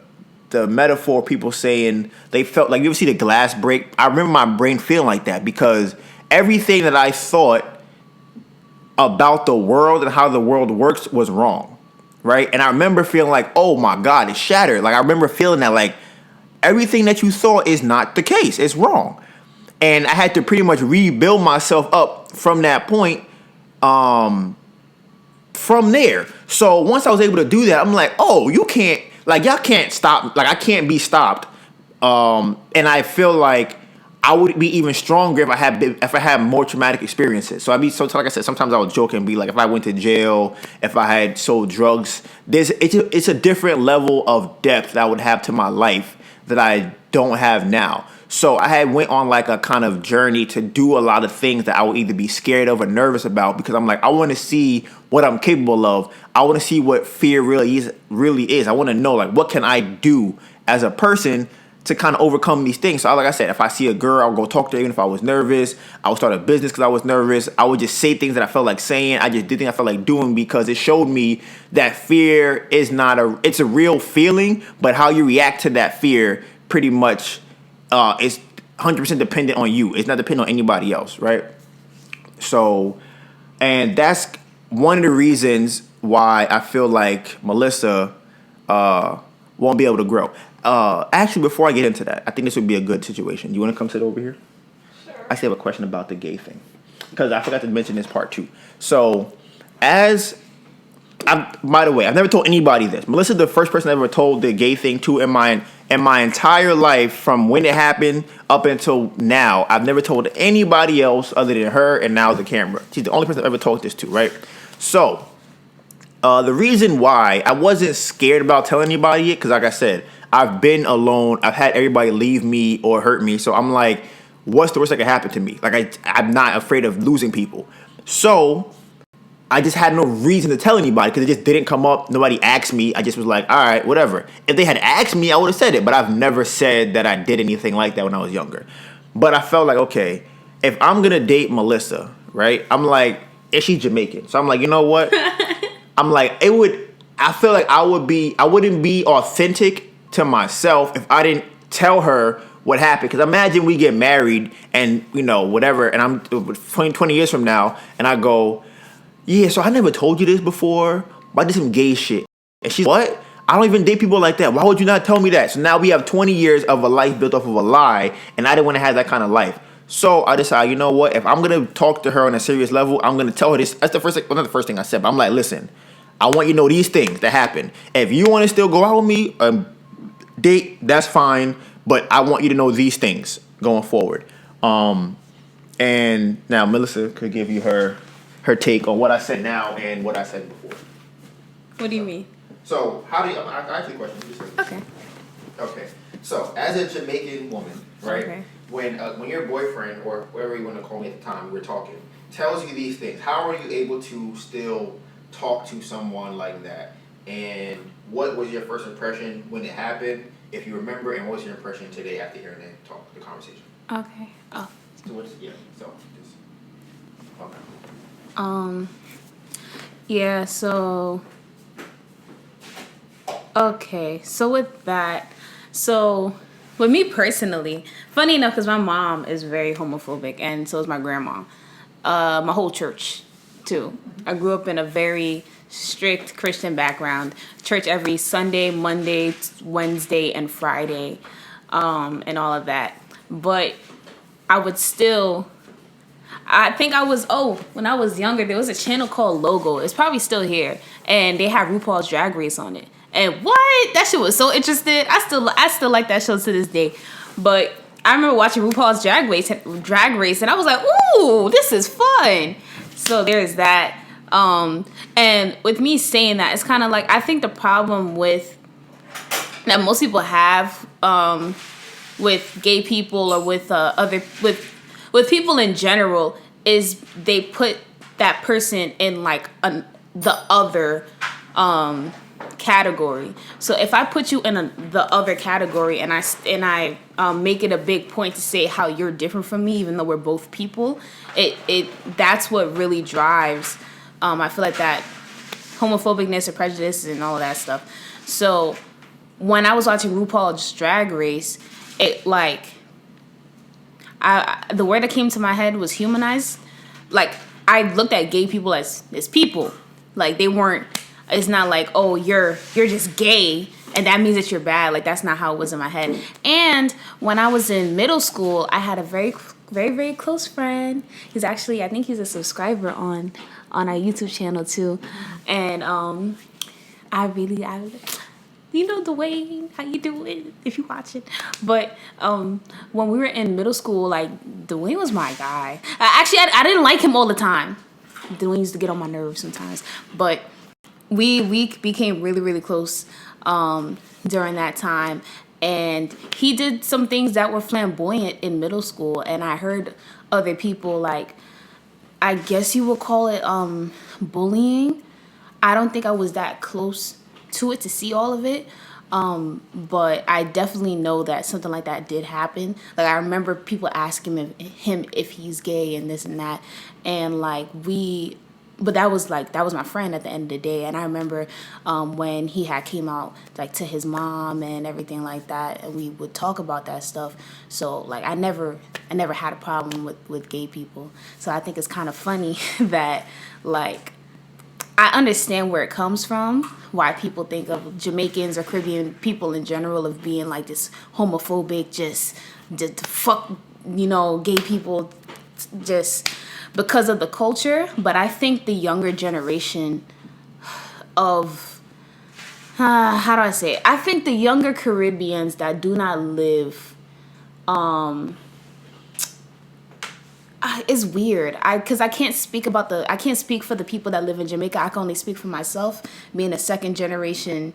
metaphor people saying they felt like, you ever see the glass break? I remember my brain feeling like that because everything that I thought about the world and how the world works was wrong, right? And I remember feeling like, oh my God, it's shattered. Like, I remember feeling that, like, everything that you thought is not the case. It's wrong. And I had to pretty much rebuild myself up from that point, from there. So once I was able to do that, I'm like, oh, you can't, like, y'all can't stop, like, I can't be stopped. And I feel like I would be even stronger if I had more traumatic experiences. So like I said, sometimes I would joke and be like, if I went to jail, if I had sold drugs, it's a different level of depth that I would have to my life that I don't have now. So I had went on like a kind of journey to do a lot of things that I would either be scared of or nervous about because I'm like, I want to see what I'm capable of. I want to see what fear really is. I want to know, like, what can I do as a person to kind of overcome these things. So like I said, if I see a girl, I'll go talk to her even if I was nervous. I would start a business because I was nervous. I would just say things that I felt like saying. I just did things I felt like doing because it showed me that fear is it's a real feeling, but how you react to that fear pretty much is 100% dependent on you. It's not dependent on anybody else, right? So, and that's one of the reasons why I feel like Melissa won't be able to grow. Actually, before I get into that, I think this would be a good situation. You want to come sit over here? Sure. I still have a question about the gay thing because I forgot to mention this part too. So, by the way, I've never told anybody this. Melissa's the first person I ever told the gay thing to in my entire life from when it happened up until now. I've never told anybody else other than her and now the camera. She's the only person I've ever told this to, right? So, the reason why I wasn't scared about telling anybody it, because like I said, I've been alone. I've had everybody leave me or hurt me. So I'm like, what's the worst that could happen to me? Like, I'm not afraid of losing people. So I just had no reason to tell anybody because it just didn't come up. Nobody asked me. I just was like, all right, whatever. If they had asked me, I would have said it. But I've never said that I did anything like that when I was younger. But I felt like, okay, if I'm going to date Melissa, right? I'm like, is she Jamaican? So I'm like, you know what? I'm like, I feel like I wouldn't be authentic to myself if I didn't tell her what happened. Because imagine we get married and, you know, whatever, and I'm 20 years from now, and I go, yeah, so I never told you this before, but I did some gay shit. And she's, what? I don't even date people like that. Why would you not tell me that? So now we have 20 years of a life built off of a lie, and I didn't want to have that kind of life. So I decided, you know what? If I'm going to talk to her on a serious level, I'm going to tell her this. That's the first thing, well, not the first thing I said, but I'm like, listen, I want you to know these things that happen. If you want to still go out with me, date, that's fine, but I want you to know these things going forward. And now Melissa could give you her take on what I said now and what I said before. What do you mean? So how do you? I ask you a question. Okay. Okay. So as a Jamaican woman, right? Okay. When your boyfriend or whoever you want to call me at the time, we were talking, tells you these things, how are you able to still talk to someone like that? And what was your first impression when it happened, if you remember, and what was your impression today after hearing the conversation? Okay. Oh. So just okay. Yeah, so okay. So with that, with me personally, funny enough, because my mom is very homophobic, and so is my grandma. My whole church, too. I grew up in a very strict Christian background. Church every Sunday, Monday, Wednesday, and Friday, and all of that. but I would still. I think when I was younger, there was a channel called Logo. It's probably still here, and they had RuPaul's Drag Race on it. And what? That shit was so interesting. I still like that show to this day. But I remember watching RuPaul's Drag Race, and I was like, ooh, this is fun. So there's that. And with me saying that, it's kind of like, I think the problem that most people have with gay people or with with people in general is they put that person in like the other category. So if I put you in the other category and I make it a big point to say how you're different from me, even though we're both people, that's what really drives. I feel like that homophobicness or prejudice and all of that stuff. So when I was watching RuPaul's Drag Race, it like the word that came to my head was humanized. Like I looked at gay people as people. Like they weren't. It's not like, oh, you're just gay and that means that you're bad. Like that's not how it was in my head. And when I was in middle school, I had a very, very, very close friend. He's actually, I think he's a subscriber on our YouTube channel too. And you know, Dwayne, how you doing if you watch it. But when we were in middle school, like Dwayne was my guy. Actually, I didn't like him all the time. Dwayne used to get on my nerves sometimes. But we became really, really close during that time. And he did some things that were flamboyant in middle school. And I heard other people, like, I guess you would call it bullying. I don't think I was that close to it to see all of it. But I definitely know that something like that did happen. Like, I remember people asking him if he's gay and this and that. And, like, but that was my friend at the end of the day. And I remember when he had came out like to his mom and everything like that, and we would talk about that stuff. So like I never had a problem with gay people. So I think it's kind of funny that like I understand where it comes from, why people think of Jamaicans or Caribbean people in general of being like this homophobic, just fuck, you know, gay people, just because of the culture. But I think the younger generation of, how do I say it? I think the younger Caribbeans that do not live, it's weird. Because I can't speak for the people that live in Jamaica. I can only speak for myself, being a second generation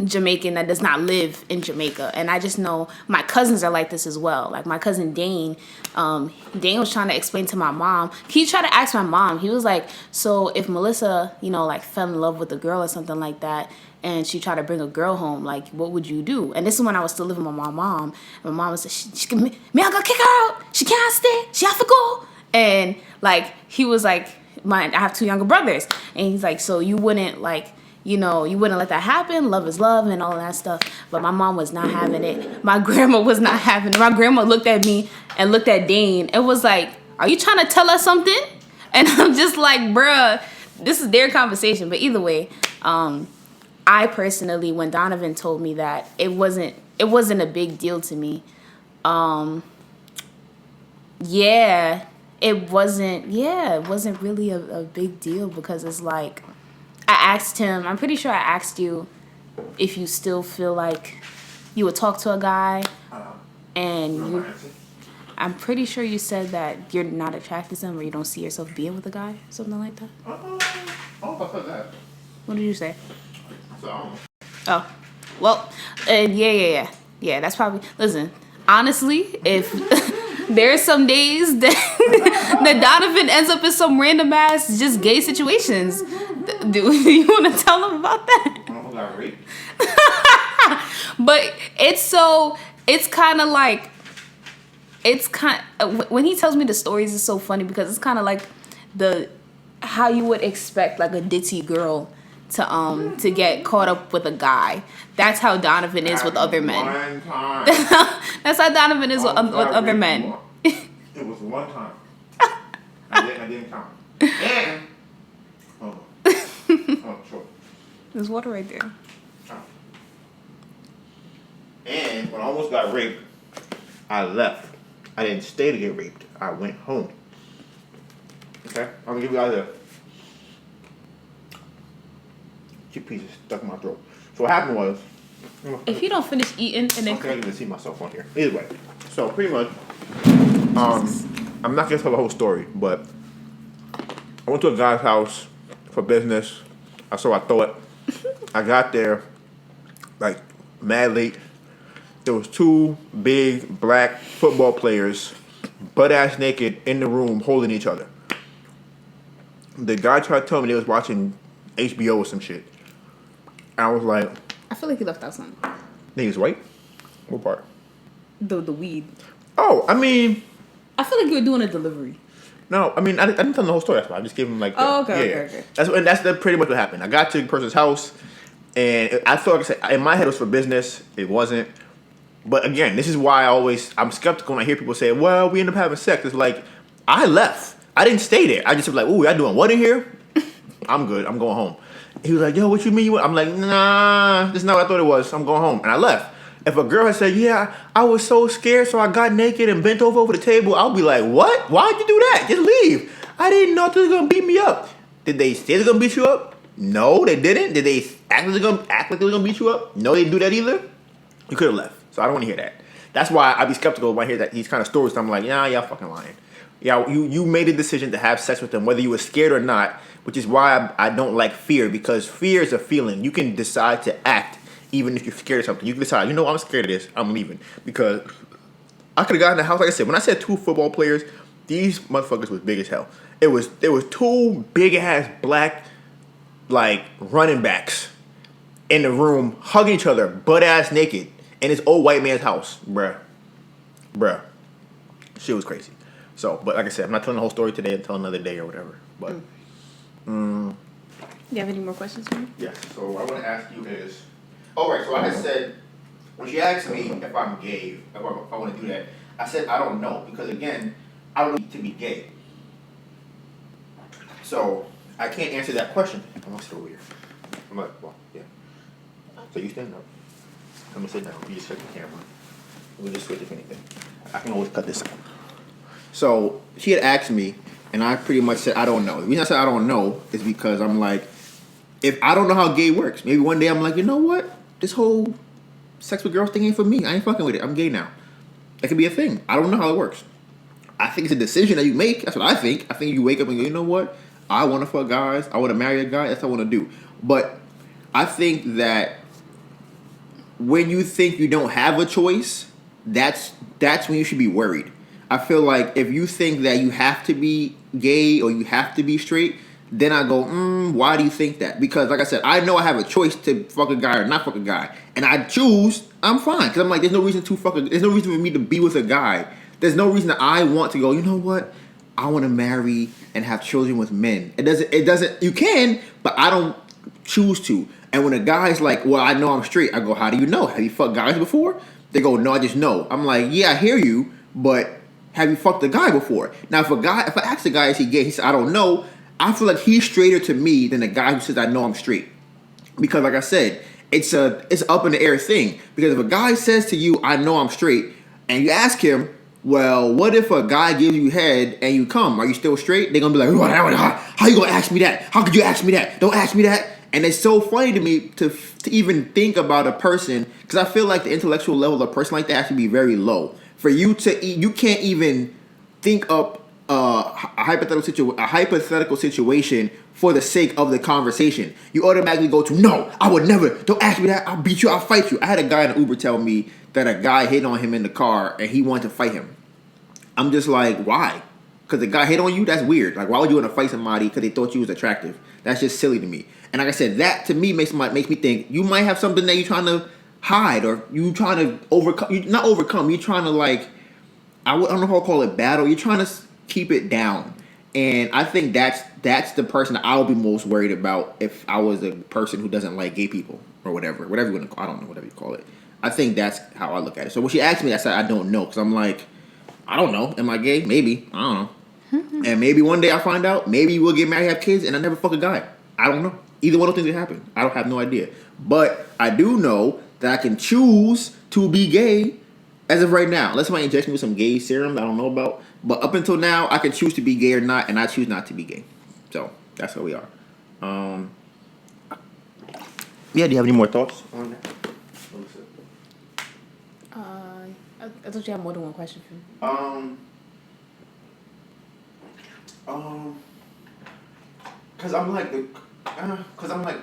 Jamaican that does not live in Jamaica. And I just know my cousins are like this as well. Like my cousin Dane, Dane was trying to explain to my mom. He tried to ask my mom. He was like, so if Melissa, you know, like fell in love with a girl or something like that, and she tried to bring a girl home, like what would you do? And this is when I was still living with my mom. And my mom said, me I gonna kick her out. She can't stay. She have to go. And like he was like, I have two younger brothers, and he's like, so you wouldn't like, you know, you wouldn't let that happen. Love is love and all of that stuff. But my mom was not having it. My grandma was not having it. My grandma looked at me and looked at Dane. It was like, are you trying to tell us something? And I'm just like, bruh, this is their conversation. But either way, I personally, when Donivan told me that, it wasn't a big deal to me. It wasn't really a big deal, because it's like, I asked him, I'm pretty sure I asked you if you still feel like you would talk to a guy, and I'm pretty sure you said that you're not attracted to him or you don't see yourself being with a guy, something like that. I said that. What did you say? So. Oh, well, yeah. That's probably. Listen, honestly, if there's some days that Donivan ends up in some random ass just gay situations, do you want to tell him about that? I got raped. But it's kind of like, when he tells me the stories, it's so funny because it's kind of like how you would expect like a ditzy girl to get caught up with a guy. That's how Donivan is with other men. One time. That's how Donivan is with other men. It was one time. I didn't count. And hold on. Sure. There's water right there. And when I almost got raped, I left. I didn't stay to get raped. I went home. Okay? I'm gonna give you guys a chip pieces stuck in my throat. So what happened was, If you don't finish eating and I then can't even see myself on here. Either way. So pretty much, I'm not gonna tell the whole story, but I went to a guy's house for business. I thought. I got there like mad late. There was two big black football players, butt ass naked in the room holding each other. The guy tried to tell me they was watching HBO or some shit. I was like, I feel like you left out something. niggas white? What part? The weed. Oh, I mean, I feel like you were doing a delivery. no, I mean, I didn't tell him the whole story. That's why I just gave him like. Okay. That's pretty much what happened. I got to the person's house, and I thought, like I said, in my head it was for business. It wasn't. But again, this is why I'm skeptical when I hear people say, "Well, we end up having sex." It's like I left. I didn't stay there. I just was like, "Ooh, y'all doing what in here?" I'm good. I'm going home. He was like, "Yo, what you mean?" I'm like, "Nah, this is not what I thought it was. I'm going home," and I left. If a girl had said, "Yeah, I was so scared, so I got naked and bent over the table," I'll be like, "What? Why'd you do that? Just leave. I didn't know they were gonna beat me up." Did they say they're gonna beat you up? No, they didn't. Did they act like they were gonna beat you up? No, they didn't do that either. You could have left. So I don't want to hear that. That's why I be skeptical when I hear that these kind of stories. I'm like, yeah, y'all fucking lying. Yeah, you made a decision to have sex with them, whether you were scared or not, which is why I don't like fear, because fear is a feeling. You can decide to act even if you're scared of something. You can decide, you know, I'm scared of this, I'm leaving. Because I could have gotten in the house, like I said, when I said two football players, these motherfuckers was big as hell. There was two big ass black like running backs in the room hugging each other, butt ass naked, in this old white man's house, bruh. Shit was crazy. So, but like I said, I'm not telling the whole story today until another day or whatever. But, You have any more questions for me? yes. So what I want to ask you is, right. So I had said when she asked me if I'm gay, if I want to do that, I said I don't know, because again, I don't need to be gay. So I can't answer that question. I'm gonna sit over here. I'm like, well, yeah. So you stand up. I'm gonna sit down. You just check the camera. We'll just switch if anything. I can always cut this out. So she had asked me, and I pretty much said I don't know. The reason I said I don't know is because I'm like, if I don't know how gay works, maybe one day I'm like, you know what? This whole sex with girls thing ain't for me. I ain't fucking with it. I'm gay now. It could be a thing. I don't know how it works. I think it's a decision that you make. That's what I think. I think you wake up and go, you know what? I want to fuck guys. I want to marry a guy. That's what I want to do. But I think that when you think you don't have a choice, that's when you should be worried. I feel like if you think that you have to be gay or you have to be straight, then I go, why do you think that? Because like I said, I know I have a choice to fuck a guy or not fuck a guy, and I choose. I'm fine, because I'm like, there's no reason for me to be with a guy. There's no reason that I want to go, you know what? I want to marry and have children with men. It doesn't. You can, but I don't choose to. And when a guy's like, well, I know I'm straight, I go, how do you know? Have you fucked guys before? They go, no, I just know. I'm like, yeah, I hear you, but have you fucked a guy before? Now, if I ask the guy, is he gay? He said, I don't know. I feel like he's straighter to me than the guy who says, I know I'm straight. Because like I said, it's up in the air thing. Because if a guy says to you, I know I'm straight, and you ask him, well, what if a guy gives you head and you come? Are you still straight? They're going to be like, how you going to ask me that? How could you ask me that? Don't ask me that. And it's so funny to me to even think about a person, because I feel like the intellectual level of a person like that has to be very low. For you you can't even think up a hypothetical situation for the sake of the conversation. You automatically go to, no, I would never. Don't ask me that. I'll beat you. I'll fight you. I had a guy in an Uber tell me that a guy hit on him in the car and he wanted to fight him. I'm just like, why? Because the guy hit on you? That's weird. Like, why would you want to fight somebody because they thought you was attractive? That's just silly to me. And like I said, that to me makes me think you might have something that you're trying to hide, or you trying to overcome. Not overcome. You're trying to, like, I don't know how to call it, battle. You're trying to keep it down. And I think that's the person that I would be most worried about if I was a person who doesn't like gay people or whatever you want to call. I don't know, whatever you call it. I think that's how I look at it. So when she asked me, I said I don't know, because I'm like, I don't know. Am I gay? Maybe. I don't know. And maybe one day I find out. Maybe we'll get married, have kids, and I never fuck a guy. I don't know. Either one of those things can happen. I don't have no idea. But I do know that I can choose to be gay as of right now, unless somebody injects me with some gay serum that I don't know about, but up until now, I can choose to be gay or not, and I choose not to be gay. So that's where we are. Yeah, do you have any more thoughts on that? I thought you had more than one question for me. Cause I'm like,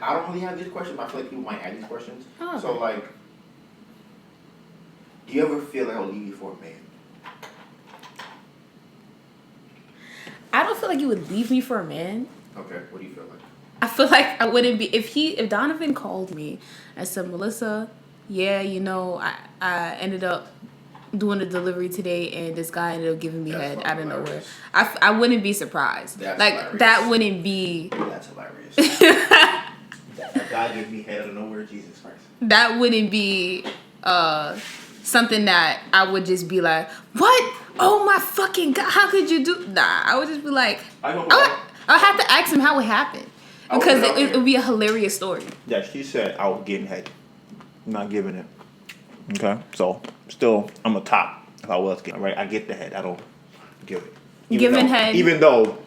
I don't really have these questions, but I feel like people might have these questions. Oh, So like, do you ever feel like I'll leave you for a man? I don't feel like you would leave me for a man. Okay, what do you feel like? I feel like I wouldn't be if Donovan called me and said, Melissa, yeah, you know, I ended up doing a delivery today and this guy ended up giving me head out of nowhere. I wouldn't be surprised. That's like hilarious. that wouldn't be. That's hilarious. That guy gave me head out of nowhere, Jesus Christ. That wouldn't be something that I would just be like, what? Oh my fucking God, how could you do? Nah, I would just be like, I would have to ask him how it happened. Because it would be a hilarious story. Yeah, she said I was getting head. I'm not giving it. Okay, so still, I'm a top if I was getting right. I get the head. I don't give it. Even though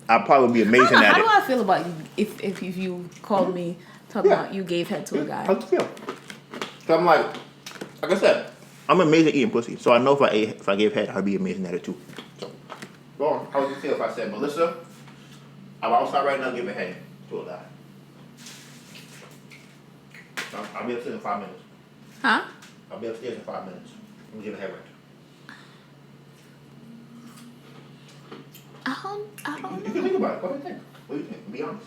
I probably would be amazing at it. How do I feel about you if you called me talking about you gave head to a guy? How do you feel? So I'm like I said, I'm amazing at eating pussy. So I know if I gave head, I'd be amazing at it too. So, go on. How would you feel if I said, Melissa, I'm outside right now giving head to a guy? I'll be upstairs in 5 minutes. Huh? I'll be upstairs in 5 minutes. I'm giving head right. I don't You can think about it. Go ahead and think. What do you think? Be honest.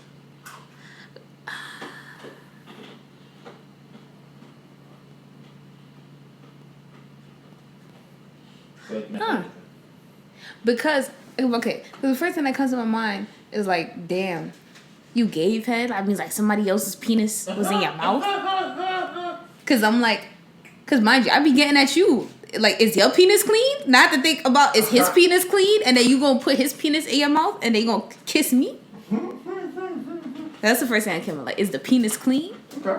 Because the first thing that comes to my mind is like, damn, you gave head? I mean, like somebody else's penis was in your mouth? Because I'm like, because mind you, I be getting at you. Like, is your penis clean? Not to think about, is his penis clean? And then you gonna put his penis in your mouth and they gonna kiss me? That's the first thing that came up. Like, is the penis clean? Okay.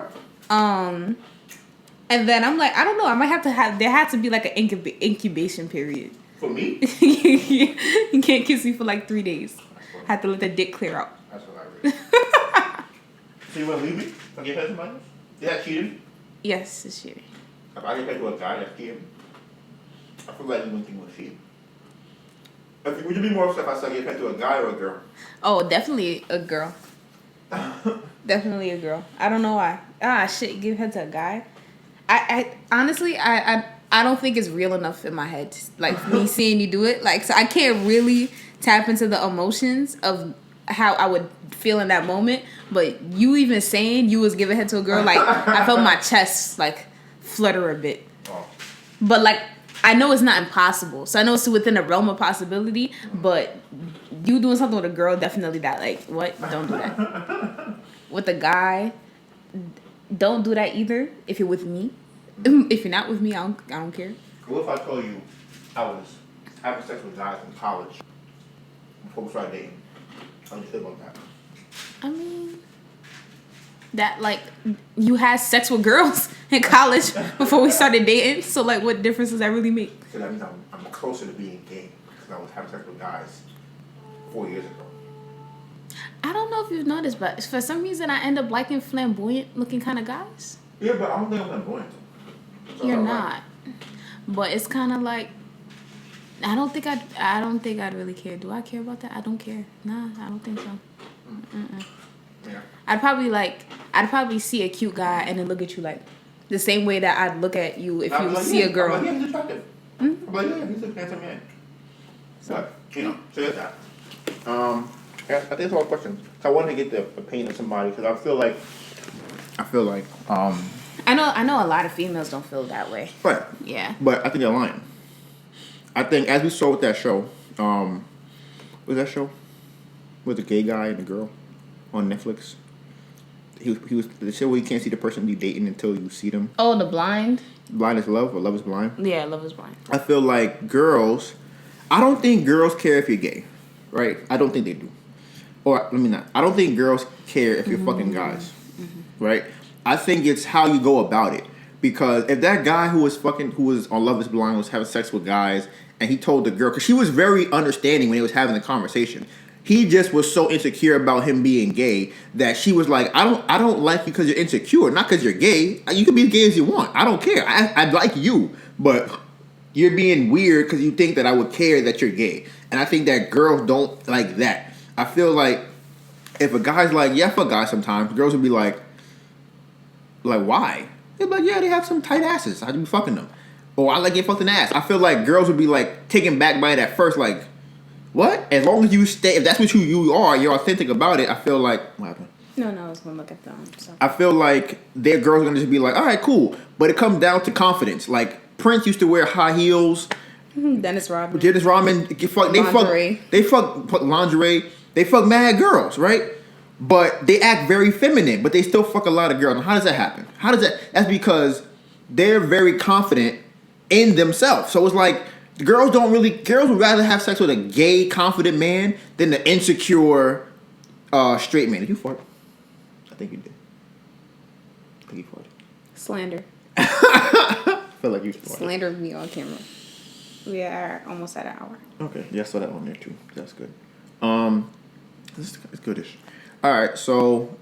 And then I'm like, I don't know. I might there has to be like an incubation period. For me? You can't kiss me for like 3 days. I have to let the dick clear out. That's hilarious. So you want to leave me if I get head to somebody else? Is that cheating? Yes, it's cheating. If I get head to a guy that's cheating, I feel like you wouldn't think it was cheating. Would you be more upset if I said get head to a guy or a girl? Oh, definitely a girl. Definitely a girl. I don't know why. Shit, give head to a guy. I honestly, I don't think it's real enough in my head. Like, me seeing you do it. Like, so I can't really tap into the emotions of how I would feel in that moment. But you even saying you was giving head to a girl, like, I felt my chest, like, flutter a bit. Oh. But, like, I know it's not impossible. So I know it's within the realm of possibility. But you doing something with a girl, definitely that. Like, what? Don't do that. With a guy, don't do that either if you're with me. If you're not with me, I don't care. What if I told you I was having sex with guys in college before we started dating? How do you feel about that? I mean, that, like, you had sex with girls in college before we started dating. So, like, what difference does that really make? So that means I'm closer to being gay because I was having sex with guys 4 years ago. I don't know if you've noticed, but for some reason I end up liking flamboyant looking kind of guys. Yeah, but I don't think I'm flamboyant. So you're not. But it's kind of like, I don't think I'd really care. Do I care about that? I don't care. Nah, I don't think so. Yeah. I'd probably see a cute guy and then look at you like the same way that I'd look at you if you see a girl. I'm like, yeah, he's attractive. I'm like, yeah, he's a handsome man. So, but, so there's that. I think that's all questions. So I wanted to get the opinion of somebody because I feel like I know a lot of females don't feel that way. Right. Yeah. But I think they're lying. I think as we saw with that show, what was that show? With the gay guy and the girl on Netflix. He was the show where you can't see the person you dating until you see them. Oh, The Blind? Blind is Love or Love is Blind? Yeah, Love is Blind. I feel like I don't think girls care if you're gay. Right? I don't think they do. Or, let me not. I don't think girls care if you're fucking guys. Mm-hmm. Right? I think it's how you go about it. Because if that guy who was on Love Is Blind was having sex with guys, and he told the girl, because she was very understanding when he was having the conversation. He just was so insecure about him being gay that she was like, I don't like you because you're insecure, not because you're gay. You can be as gay as you want. I don't care. I like you, but you're being weird because you think that I would care that you're gay. And I think that girls don't like that. I feel like if a guy's like, yeah, I fuck guys sometimes, girls would be like, why? They'd be like, yeah, they have some tight asses. I'd be fucking them. Or I like getting fucked in the ass. I feel like girls would be like taken back by it at first, like, what? As long as you stay, if that's what you are, you're authentic about it. I feel like what happened? No, I was gonna look at them. So. I feel like their girls are gonna just be like, all right, cool. But it comes down to confidence. Like Prince used to wear high heels. Dennis Rodman. They fuck lingerie. They fuck mad girls, right? But they act very feminine, but they still fuck a lot of girls. And how does that happen? That's because they're very confident in themselves. So it's like girls would rather have sex with a gay, confident man than the insecure, straight man. Did you fart? I think you did. I think you farted. Slander. I feel like you farted. Slander me on camera. We are almost at an hour. Okay, yeah, I saw that on there too. That's good. It's goodish. All right, so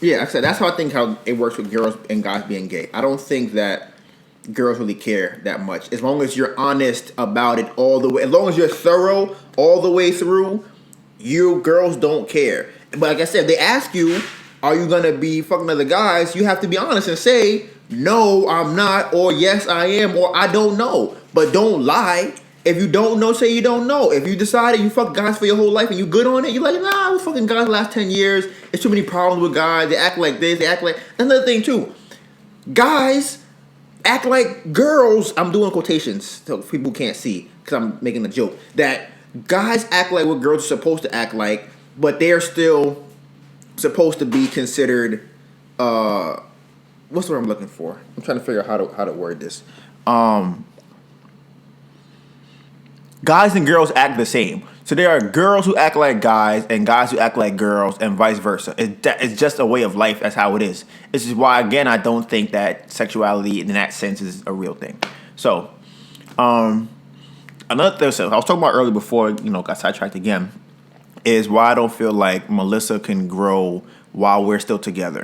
yeah, like I said, that's how I think how it works with girls and guys being gay. I don't think that girls really care that much. As long as you're honest about it all the way, as long as you're thorough all the way through, you girls don't care. But like I said, they ask you, are you gonna be fucking other guys? You have to be honest and say, no, I'm not, or yes, I am, or I don't know. But don't lie. If you don't know, say you don't know. If you decided you fuck guys for your whole life and you good on it, you're like, nah, I was fucking guys the last 10 years. There's too many problems with guys. They act like this. They act like... Another thing, too. Guys act like girls... I'm doing quotations so people can't see because I'm making a joke. That guys act like what girls are supposed to act like, but they're still supposed to be considered... what's the word I'm looking for? I'm trying to figure out how to word this. Guys and girls act the same. So there are girls who act like guys and guys who act like girls and vice versa. It's just a way of life. That's how it is. This is why, again, I don't think that sexuality in that sense is a real thing. So, another thing I was talking about earlier before, got sidetracked again, is why I don't feel like Melissa can grow while we're still together.